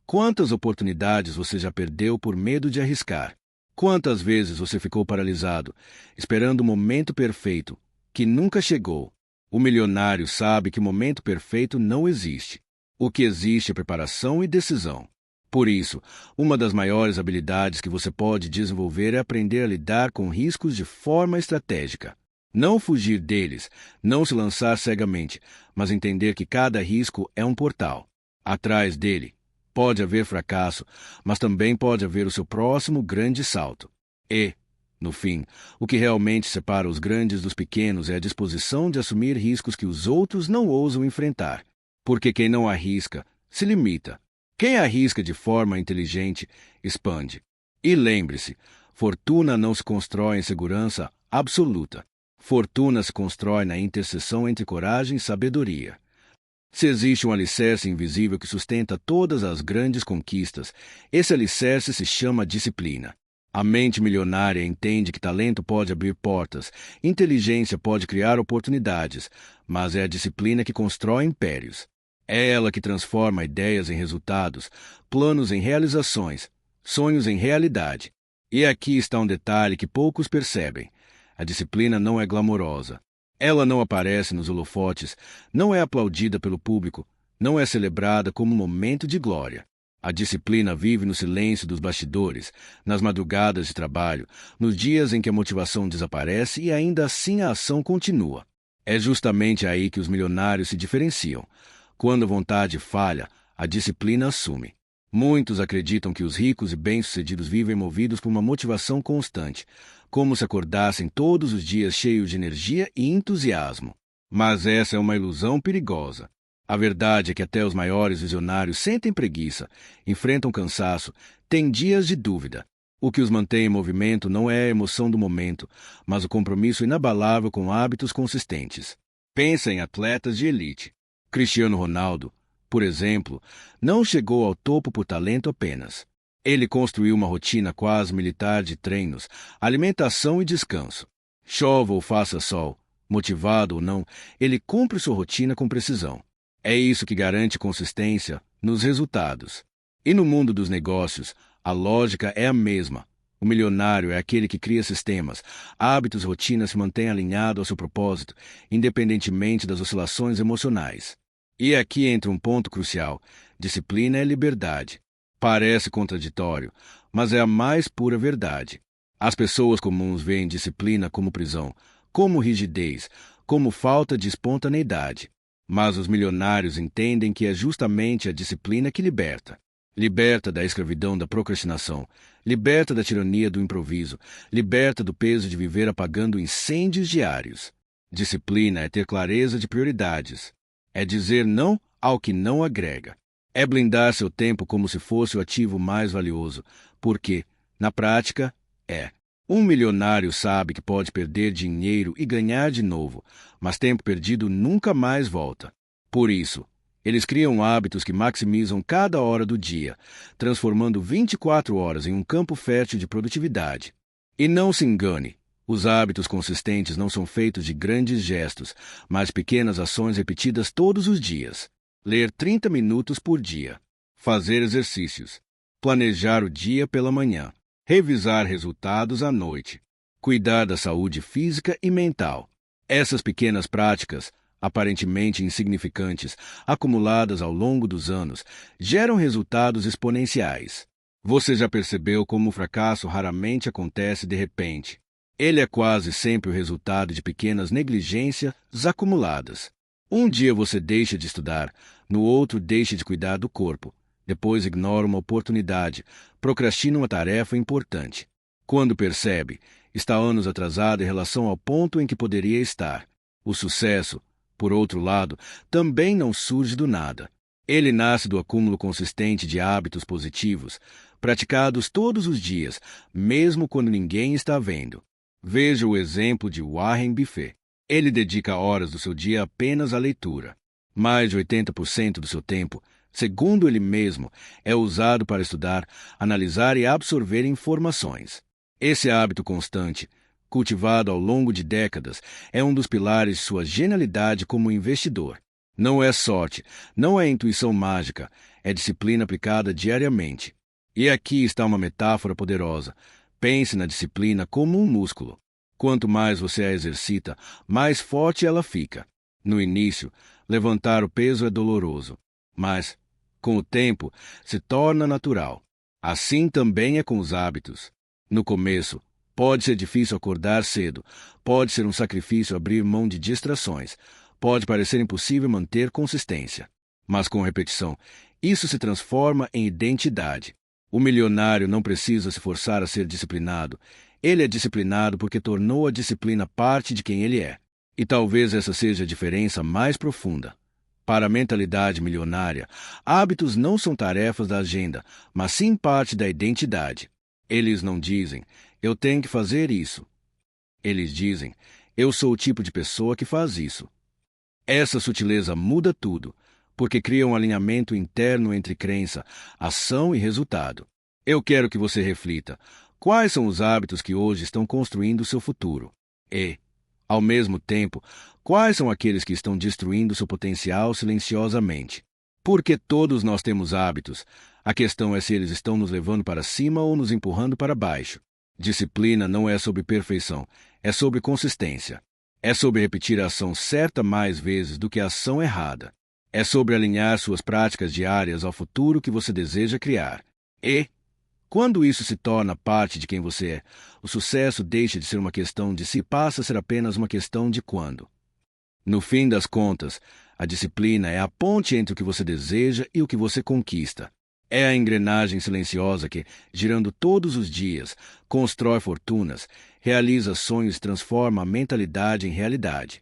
Quantas oportunidades você já perdeu por medo de arriscar? Quantas vezes você ficou paralisado, esperando o momento perfeito, que nunca chegou? O milionário sabe que o momento perfeito não existe. O que existe é preparação e decisão. Por isso, uma das maiores habilidades que você pode desenvolver é aprender a lidar com riscos de forma estratégica. Não fugir deles, não se lançar cegamente, mas entender que cada risco é um portal. Atrás dele, pode haver fracasso, mas também pode haver o seu próximo grande salto. E, no fim, o que realmente separa os grandes dos pequenos é a disposição de assumir riscos que os outros não ousam enfrentar. Porque quem não arrisca, se limita. Quem arrisca de forma inteligente, expande. E lembre-se, fortuna não se constrói em segurança absoluta. Fortuna se constrói na interseção entre coragem e sabedoria. Se existe um alicerce invisível que sustenta todas as grandes conquistas, esse alicerce se chama disciplina. A mente milionária entende que talento pode abrir portas, inteligência pode criar oportunidades, mas é a disciplina que constrói impérios. É ela que transforma ideias em resultados, planos em realizações, sonhos em realidade. E aqui está um detalhe que poucos percebem. A disciplina não é glamourosa. Ela não aparece nos holofotes, não é aplaudida pelo público, não é celebrada como um momento de glória. A disciplina vive no silêncio dos bastidores, nas madrugadas de trabalho, nos dias em que a motivação desaparece e ainda assim a ação continua. É justamente aí que os milionários se diferenciam. Quando a vontade falha, a disciplina assume. Muitos acreditam que os ricos e bem-sucedidos vivem movidos por uma motivação constante, como se acordassem todos os dias cheios de energia e entusiasmo. Mas essa é uma ilusão perigosa. A verdade é que até os maiores visionários sentem preguiça, enfrentam cansaço, têm dias de dúvida. O que os mantém em movimento não é a emoção do momento, mas o compromisso inabalável com hábitos consistentes. Pensa em atletas de elite. Cristiano Ronaldo, por exemplo, não chegou ao topo por talento apenas. Ele construiu uma rotina quase militar de treinos, alimentação e descanso. Chova ou faça sol, motivado ou não, ele cumpre sua rotina com precisão. É isso que garante consistência nos resultados. E no mundo dos negócios, a lógica é a mesma. O milionário é aquele que cria sistemas, hábitos e rotinas se mantém alinhado ao seu propósito, independentemente das oscilações emocionais. E aqui entra um ponto crucial: disciplina é liberdade. Parece contraditório, mas é a mais pura verdade. As pessoas comuns veem disciplina como prisão, como rigidez, como falta de espontaneidade. Mas os milionários entendem que é justamente a disciplina que liberta. Liberta da escravidão da procrastinação, liberta da tirania do improviso, liberta do peso de viver apagando incêndios diários. Disciplina é ter clareza de prioridades. É dizer não ao que não agrega. É blindar seu tempo como se fosse o ativo mais valioso, porque, na prática, é. Um milionário sabe que pode perder dinheiro e ganhar de novo, mas tempo perdido nunca mais volta. Por isso, eles criam hábitos que maximizam cada hora do dia, transformando 24 horas em um campo fértil de produtividade. E não se engane, os hábitos consistentes não são feitos de grandes gestos, mas pequenas ações repetidas todos os dias. Ler 30 minutos por dia, fazer exercícios, planejar o dia pela manhã, revisar resultados à noite, cuidar da saúde física e mental. Essas pequenas práticas, aparentemente insignificantes, acumuladas ao longo dos anos, geram resultados exponenciais. Você já percebeu como o fracasso raramente acontece de repente? Ele é quase sempre o resultado de pequenas negligências acumuladas. Um dia você deixa de estudar, no outro deixa de cuidar do corpo, depois ignora uma oportunidade, procrastina uma tarefa importante. Quando percebe, está anos atrasado em relação ao ponto em que poderia estar. O sucesso, por outro lado, também não surge do nada. Ele nasce do acúmulo consistente de hábitos positivos, praticados todos os dias, mesmo quando ninguém está vendo. Veja o exemplo de Warren Buffett. Ele dedica horas do seu dia apenas à leitura. Mais de 80% do seu tempo, segundo ele mesmo, é usado para estudar, analisar e absorver informações. Esse hábito constante, cultivado ao longo de décadas, é um dos pilares de sua genialidade como investidor. Não é sorte, não é intuição mágica, é disciplina aplicada diariamente. E aqui está uma metáfora poderosa. Pense na disciplina como um músculo. Quanto mais você a exercita, mais forte ela fica. No início, levantar o peso é doloroso, mas, com o tempo, se torna natural. Assim também é com os hábitos. No começo, pode ser difícil acordar cedo, pode ser um sacrifício abrir mão de distrações, pode parecer impossível manter consistência. Mas com repetição, isso se transforma em identidade. O milionário não precisa se forçar a ser disciplinado. Ele é disciplinado porque tornou a disciplina parte de quem ele é. E talvez essa seja a diferença mais profunda. Para a mentalidade milionária, hábitos não são tarefas da agenda, mas sim parte da identidade. Eles não dizem, eu tenho que fazer isso. Eles dizem, eu sou o tipo de pessoa que faz isso. Essa sutileza muda tudo, porque cria um alinhamento interno entre crença, ação e resultado. Eu quero que você reflita. Quais são os hábitos que hoje estão construindo o seu futuro? E, ao mesmo tempo, quais são aqueles que estão destruindo seu potencial silenciosamente? Porque todos nós temos hábitos. A questão é se eles estão nos levando para cima ou nos empurrando para baixo. Disciplina não é sobre perfeição, é sobre consistência. É sobre repetir a ação certa mais vezes do que a ação errada. É sobre alinhar suas práticas diárias ao futuro que você deseja criar. E, quando isso se torna parte de quem você é, o sucesso deixa de ser uma questão de se e passa a ser apenas uma questão de quando. No fim das contas, a disciplina é a ponte entre o que você deseja e o que você conquista. É a engrenagem silenciosa que, girando todos os dias, constrói fortunas, realiza sonhos e transforma a mentalidade em realidade.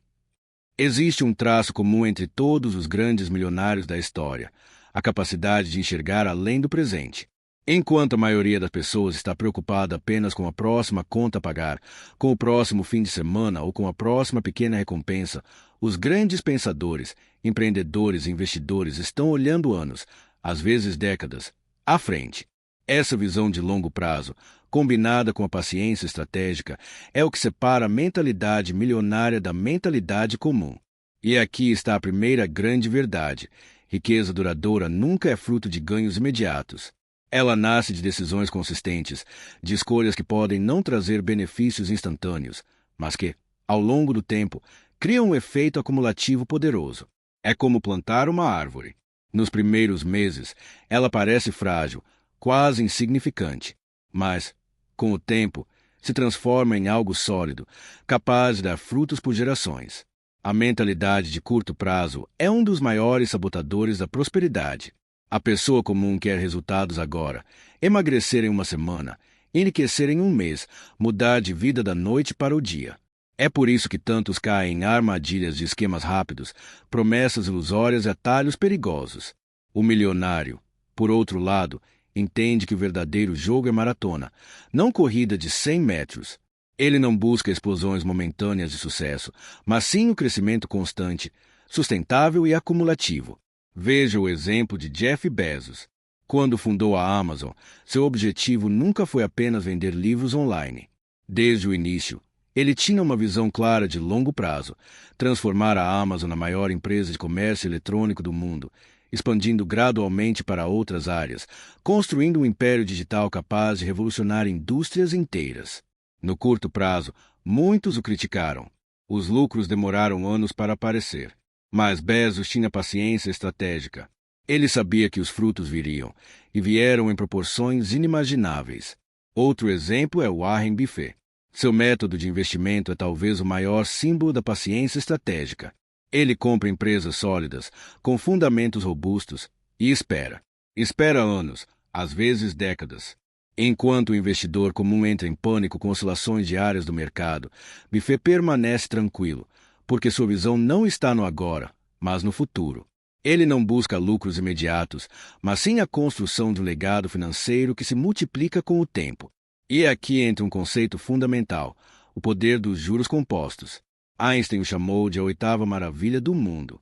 Existe um traço comum entre todos os grandes milionários da história: a capacidade de enxergar além do presente. Enquanto a maioria das pessoas está preocupada apenas com a próxima conta a pagar, com o próximo fim de semana ou com a próxima pequena recompensa, os grandes pensadores, empreendedores e investidores estão olhando anos, às vezes décadas, à frente. Essa visão de longo prazo, combinada com a paciência estratégica, é o que separa a mentalidade milionária da mentalidade comum. E aqui está a primeira grande verdade: riqueza duradoura nunca é fruto de ganhos imediatos. Ela nasce de decisões consistentes, de escolhas que podem não trazer benefícios instantâneos, mas que, ao longo do tempo, criam um efeito acumulativo poderoso. É como plantar uma árvore. Nos primeiros meses, ela parece frágil, quase insignificante, mas, com o tempo, se transforma em algo sólido, capaz de dar frutos por gerações. A mentalidade de curto prazo é um dos maiores sabotadores da prosperidade. A pessoa comum quer resultados agora, emagrecer em uma semana, enriquecer em um mês, mudar de vida da noite para o dia. É por isso que tantos caem em armadilhas de esquemas rápidos, promessas ilusórias e atalhos perigosos. O milionário, por outro lado, entende que o verdadeiro jogo é maratona, não corrida de 100 metros. Ele não busca explosões momentâneas de sucesso, mas sim o crescimento constante, sustentável e acumulativo. Veja o exemplo de Jeff Bezos. Quando fundou a Amazon, seu objetivo nunca foi apenas vender livros online. Desde o início, ele tinha uma visão clara de longo prazo, transformar a Amazon na maior empresa de comércio eletrônico do mundo, expandindo gradualmente para outras áreas, construindo um império digital capaz de revolucionar indústrias inteiras. No curto prazo, muitos o criticaram. Os lucros demoraram anos para aparecer. Mas Bezos tinha paciência estratégica. Ele sabia que os frutos viriam, e vieram em proporções inimagináveis. Outro exemplo é Warren Buffett. Seu método de investimento é talvez o maior símbolo da paciência estratégica. Ele compra empresas sólidas, com fundamentos robustos, e espera. Espera anos, às vezes décadas. Enquanto o investidor comum entra em pânico com oscilações diárias do mercado, Buffett permanece tranquilo, porque sua visão não está no agora, mas no futuro. Ele não busca lucros imediatos, mas sim a construção de um legado financeiro que se multiplica com o tempo. E aqui entra um conceito fundamental, o poder dos juros compostos. Einstein o chamou de a oitava maravilha do mundo.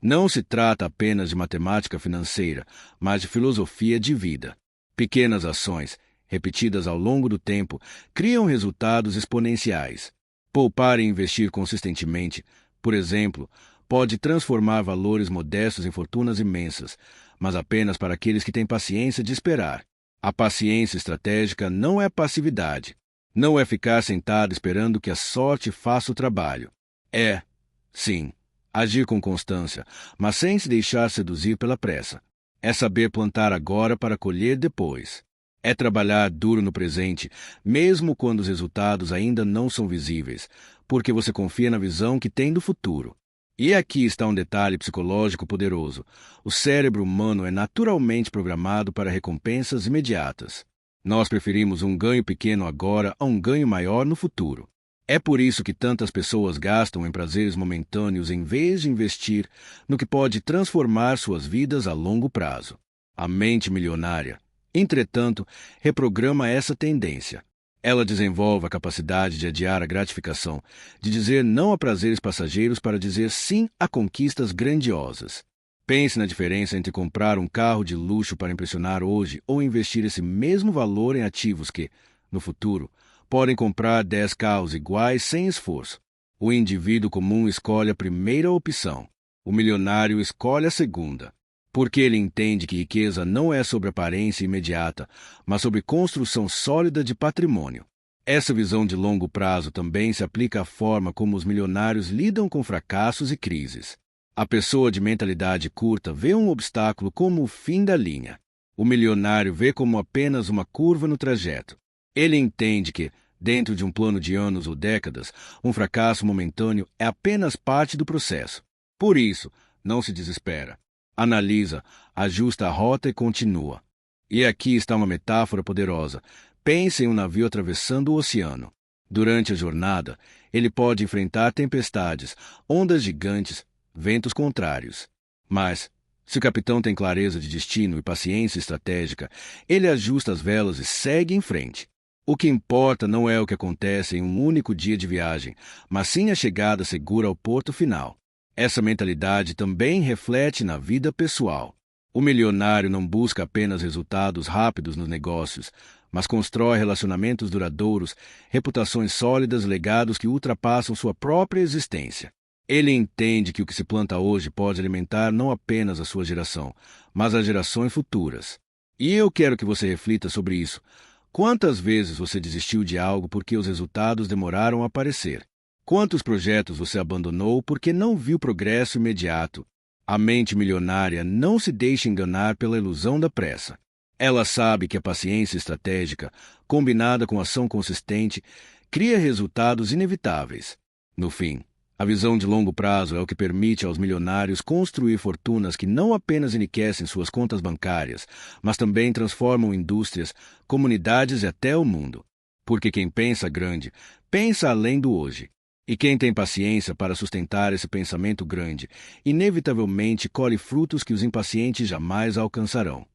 Não se trata apenas de matemática financeira, mas de filosofia de vida. Pequenas ações, repetidas ao longo do tempo, criam resultados exponenciais. Poupar e investir consistentemente, por exemplo, pode transformar valores modestos em fortunas imensas, mas apenas para aqueles que têm paciência de esperar. A paciência estratégica não é passividade. Não é ficar sentado esperando que a sorte faça o trabalho. É, sim, agir com constância, mas sem se deixar seduzir pela pressa. É saber plantar agora para colher depois. É trabalhar duro no presente, mesmo quando os resultados ainda não são visíveis, porque você confia na visão que tem do futuro. E aqui está um detalhe psicológico poderoso. O cérebro humano é naturalmente programado para recompensas imediatas. Nós preferimos um ganho pequeno agora a um ganho maior no futuro. É por isso que tantas pessoas gastam em prazeres momentâneos em vez de investir no que pode transformar suas vidas a longo prazo. A mente milionária, entretanto, reprograma essa tendência. Ela desenvolve a capacidade de adiar a gratificação, de dizer não a prazeres passageiros para dizer sim a conquistas grandiosas. Pense na diferença entre comprar um carro de luxo para impressionar hoje ou investir esse mesmo valor em ativos que, no futuro, podem comprar 10 carros iguais sem esforço. O indivíduo comum escolhe a primeira opção. O milionário escolhe a segunda. Porque ele entende que riqueza não é sobre aparência imediata, mas sobre construção sólida de patrimônio. Essa visão de longo prazo também se aplica à forma como os milionários lidam com fracassos e crises. A pessoa de mentalidade curta vê um obstáculo como o fim da linha. O milionário vê como apenas uma curva no trajeto. Ele entende que, dentro de um plano de anos ou décadas, um fracasso momentâneo é apenas parte do processo. Por isso, não se desespera. Analisa, ajusta a rota e continua. E aqui está uma metáfora poderosa. Pense em um navio atravessando o oceano. Durante a jornada, ele pode enfrentar tempestades, ondas gigantes, ventos contrários. Mas, se o capitão tem clareza de destino e paciência estratégica, ele ajusta as velas e segue em frente. O que importa não é o que acontece em um único dia de viagem, mas sim a chegada segura ao porto final. Essa mentalidade também reflete na vida pessoal. O milionário não busca apenas resultados rápidos nos negócios, mas constrói relacionamentos duradouros, reputações sólidas, legados que ultrapassam sua própria existência. Ele entende que o que se planta hoje pode alimentar não apenas a sua geração, mas as gerações futuras. E eu quero que você reflita sobre isso. Quantas vezes você desistiu de algo porque os resultados demoraram a aparecer? Quantos projetos você abandonou porque não viu progresso imediato? A mente milionária não se deixa enganar pela ilusão da pressa. Ela sabe que a paciência estratégica, combinada com ação consistente, cria resultados inevitáveis. No fim, a visão de longo prazo é o que permite aos milionários construir fortunas que não apenas enriquecem suas contas bancárias, mas também transformam indústrias, comunidades e até o mundo. Porque quem pensa grande, pensa além do hoje. E quem tem paciência para sustentar esse pensamento grande, inevitavelmente colhe frutos que os impacientes jamais alcançarão.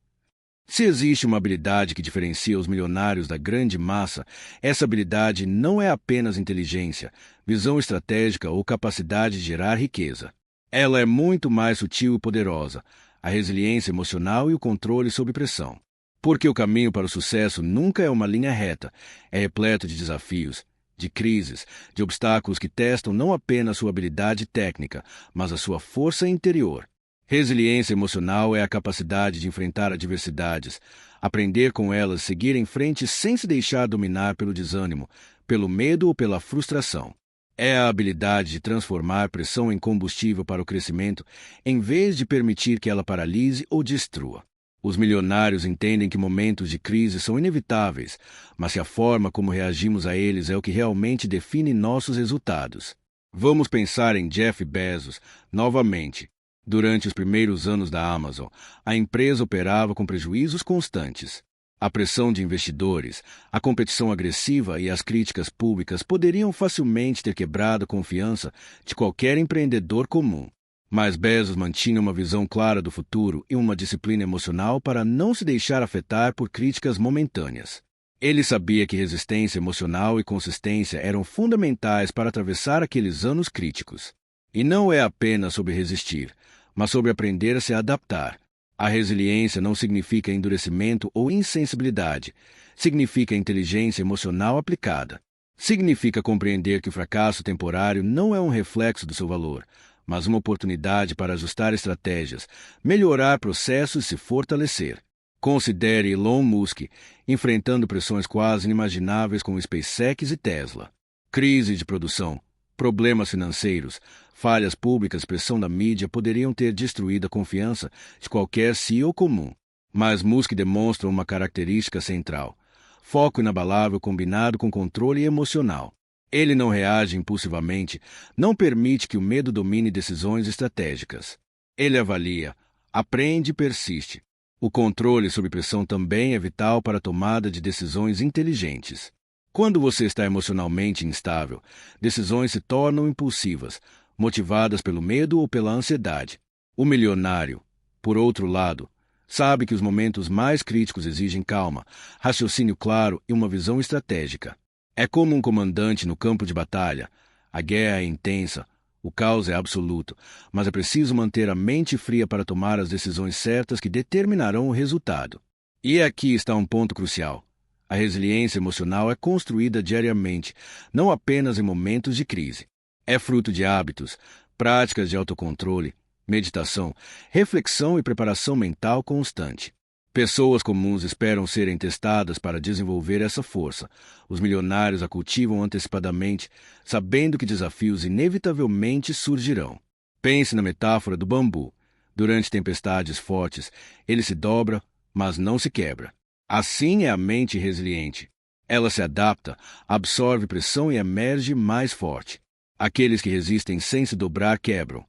Se existe uma habilidade que diferencia os milionários da grande massa, essa habilidade não é apenas inteligência, visão estratégica ou capacidade de gerar riqueza. Ela é muito mais sutil e poderosa, a resiliência emocional e o controle sob pressão. Porque o caminho para o sucesso nunca é uma linha reta, é repleto de desafios, de crises, de obstáculos que testam não apenas sua habilidade técnica, mas a sua força interior. Resiliência emocional é a capacidade de enfrentar adversidades, aprender com elas, seguir em frente sem se deixar dominar pelo desânimo, pelo medo ou pela frustração. É a habilidade de transformar pressão em combustível para o crescimento, em vez de permitir que ela paralise ou destrua. Os milionários entendem que momentos de crise são inevitáveis, mas que a forma como reagimos a eles é o que realmente define nossos resultados. Vamos pensar em Jeff Bezos novamente. Durante os primeiros anos da Amazon, a empresa operava com prejuízos constantes. A pressão de investidores, a competição agressiva e as críticas públicas poderiam facilmente ter quebrado a confiança de qualquer empreendedor comum. Mas Bezos mantinha uma visão clara do futuro e uma disciplina emocional para não se deixar afetar por críticas momentâneas. Ele sabia que resistência emocional e consistência eram fundamentais para atravessar aqueles anos críticos. E não é apenas sobre resistir, mas sobre aprender a se adaptar. A resiliência não significa endurecimento ou insensibilidade, significa inteligência emocional aplicada. Significa compreender que o fracasso temporário não é um reflexo do seu valor, mas uma oportunidade para ajustar estratégias, melhorar processos e se fortalecer. Considere Elon Musk enfrentando pressões quase inimagináveis com SpaceX e Tesla. Crise de produção, problemas financeiros, falhas públicas e pressão da mídia poderiam ter destruído a confiança de qualquer CEO comum. Mas Musk demonstra uma característica central: foco inabalável combinado com controle emocional. Ele não reage impulsivamente, não permite que o medo domine decisões estratégicas. Ele avalia, aprende e persiste. O controle sob pressão também é vital para a tomada de decisões inteligentes. Quando você está emocionalmente instável, decisões se tornam impulsivas, motivadas pelo medo ou pela ansiedade. O milionário, por outro lado, sabe que os momentos mais críticos exigem calma, raciocínio claro e uma visão estratégica. É como um comandante no campo de batalha. A guerra é intensa, o caos é absoluto, mas é preciso manter a mente fria para tomar as decisões certas que determinarão o resultado. E aqui está um ponto crucial. A resiliência emocional é construída diariamente, não apenas em momentos de crise. É fruto de hábitos, práticas de autocontrole, meditação, reflexão e preparação mental constante. Pessoas comuns esperam serem testadas para desenvolver essa força. Os milionários a cultivam antecipadamente, sabendo que desafios inevitavelmente surgirão. Pense na metáfora do bambu. Durante tempestades fortes, ele se dobra, mas não se quebra. Assim é a mente resiliente. Ela se adapta, absorve pressão e emerge mais forte. Aqueles que resistem sem se dobrar quebram.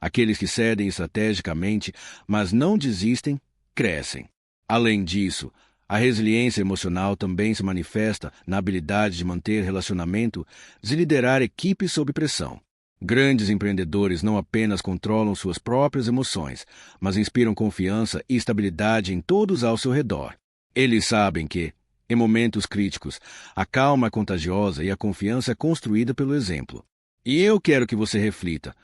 Aqueles que cedem estrategicamente, mas não desistem, crescem. Além disso, a resiliência emocional também se manifesta na habilidade de manter relacionamento e de liderar equipes sob pressão. Grandes empreendedores não apenas controlam suas próprias emoções, mas inspiram confiança e estabilidade em todos ao seu redor. Eles sabem que, em momentos críticos, a calma é contagiosa e a confiança é construída pelo exemplo. E eu quero que você reflita: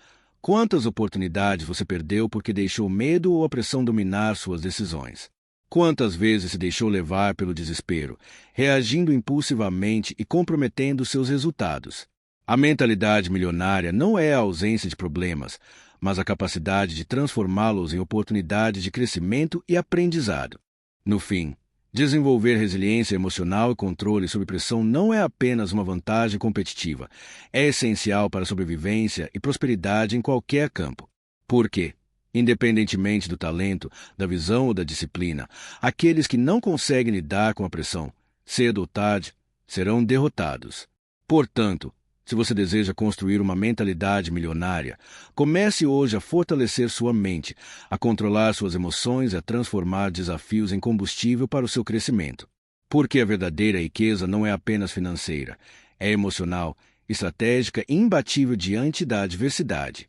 quantas oportunidades você perdeu porque deixou o medo ou a pressão dominar suas decisões? Quantas vezes se deixou levar pelo desespero, reagindo impulsivamente e comprometendo seus resultados? A mentalidade milionária não é a ausência de problemas, mas a capacidade de transformá-los em oportunidades de crescimento e aprendizado. No fim, desenvolver resiliência emocional e controle sob pressão não é apenas uma vantagem competitiva, é essencial para a sobrevivência e prosperidade em qualquer campo. Por quê? Independentemente do talento, da visão ou da disciplina, aqueles que não conseguem lidar com a pressão, cedo ou tarde, serão derrotados. Portanto, se você deseja construir uma mentalidade milionária, comece hoje a fortalecer sua mente, a controlar suas emoções e a transformar desafios em combustível para o seu crescimento. Porque a verdadeira riqueza não é apenas financeira, é emocional, estratégica e imbatível diante da adversidade.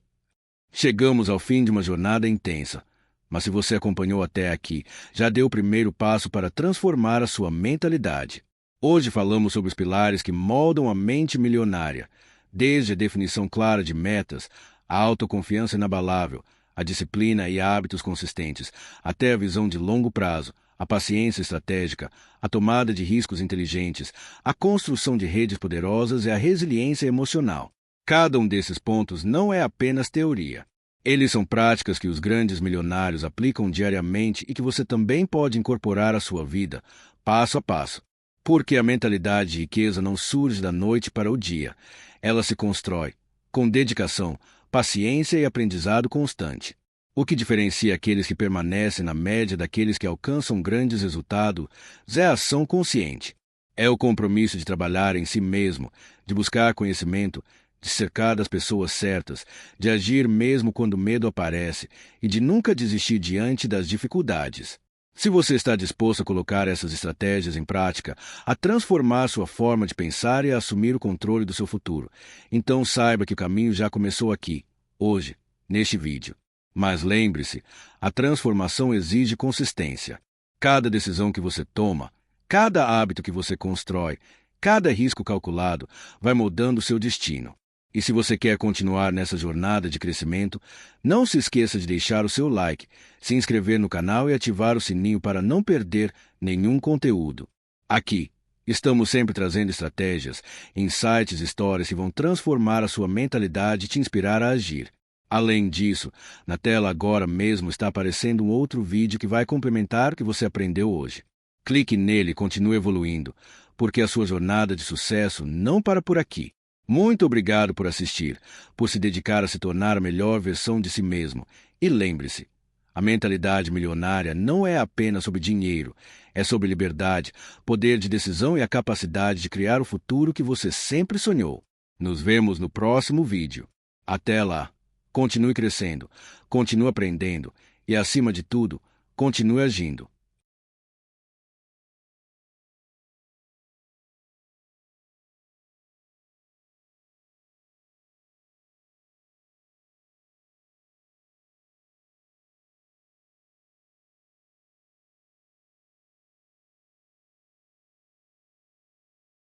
Chegamos ao fim de uma jornada intensa, mas se você acompanhou até aqui, já deu o primeiro passo para transformar a sua mentalidade. Hoje falamos sobre os pilares que moldam a mente milionária, desde a definição clara de metas, a autoconfiança inabalável, a disciplina e hábitos consistentes, até a visão de longo prazo, a paciência estratégica, a tomada de riscos inteligentes, a construção de redes poderosas e a resiliência emocional. Cada um desses pontos não é apenas teoria. Eles são práticas que os grandes milionários aplicam diariamente e que você também pode incorporar à sua vida, passo a passo. Porque a mentalidade de riqueza não surge da noite para o dia. Ela se constrói com dedicação, paciência e aprendizado constante. O que diferencia aqueles que permanecem na média daqueles que alcançam grandes resultados é a ação consciente. É o compromisso de trabalhar em si mesmo, de buscar conhecimento, de cercar das pessoas certas, de agir mesmo quando o medo aparece e de nunca desistir diante das dificuldades. Se você está disposto a colocar essas estratégias em prática, a transformar sua forma de pensar e a assumir o controle do seu futuro, então saiba que o caminho já começou aqui, hoje, neste vídeo. Mas lembre-se, a transformação exige consistência. Cada decisão que você toma, cada hábito que você constrói, cada risco calculado vai moldando seu destino. E se você quer continuar nessa jornada de crescimento, não se esqueça de deixar o seu like, se inscrever no canal e ativar o sininho para não perder nenhum conteúdo. Aqui, estamos sempre trazendo estratégias, insights e histórias que vão transformar a sua mentalidade e te inspirar a agir. Além disso, na tela agora mesmo está aparecendo um outro vídeo que vai complementar o que você aprendeu hoje. Clique nele e continue evoluindo, porque a sua jornada de sucesso não para por aqui. Muito obrigado por assistir, por se dedicar a se tornar a melhor versão de si mesmo. E lembre-se, a mentalidade milionária não é apenas sobre dinheiro, é sobre liberdade, poder de decisão e a capacidade de criar o futuro que você sempre sonhou. Nos vemos no próximo vídeo. Até lá, continue crescendo, continue aprendendo e, acima de tudo, continue agindo.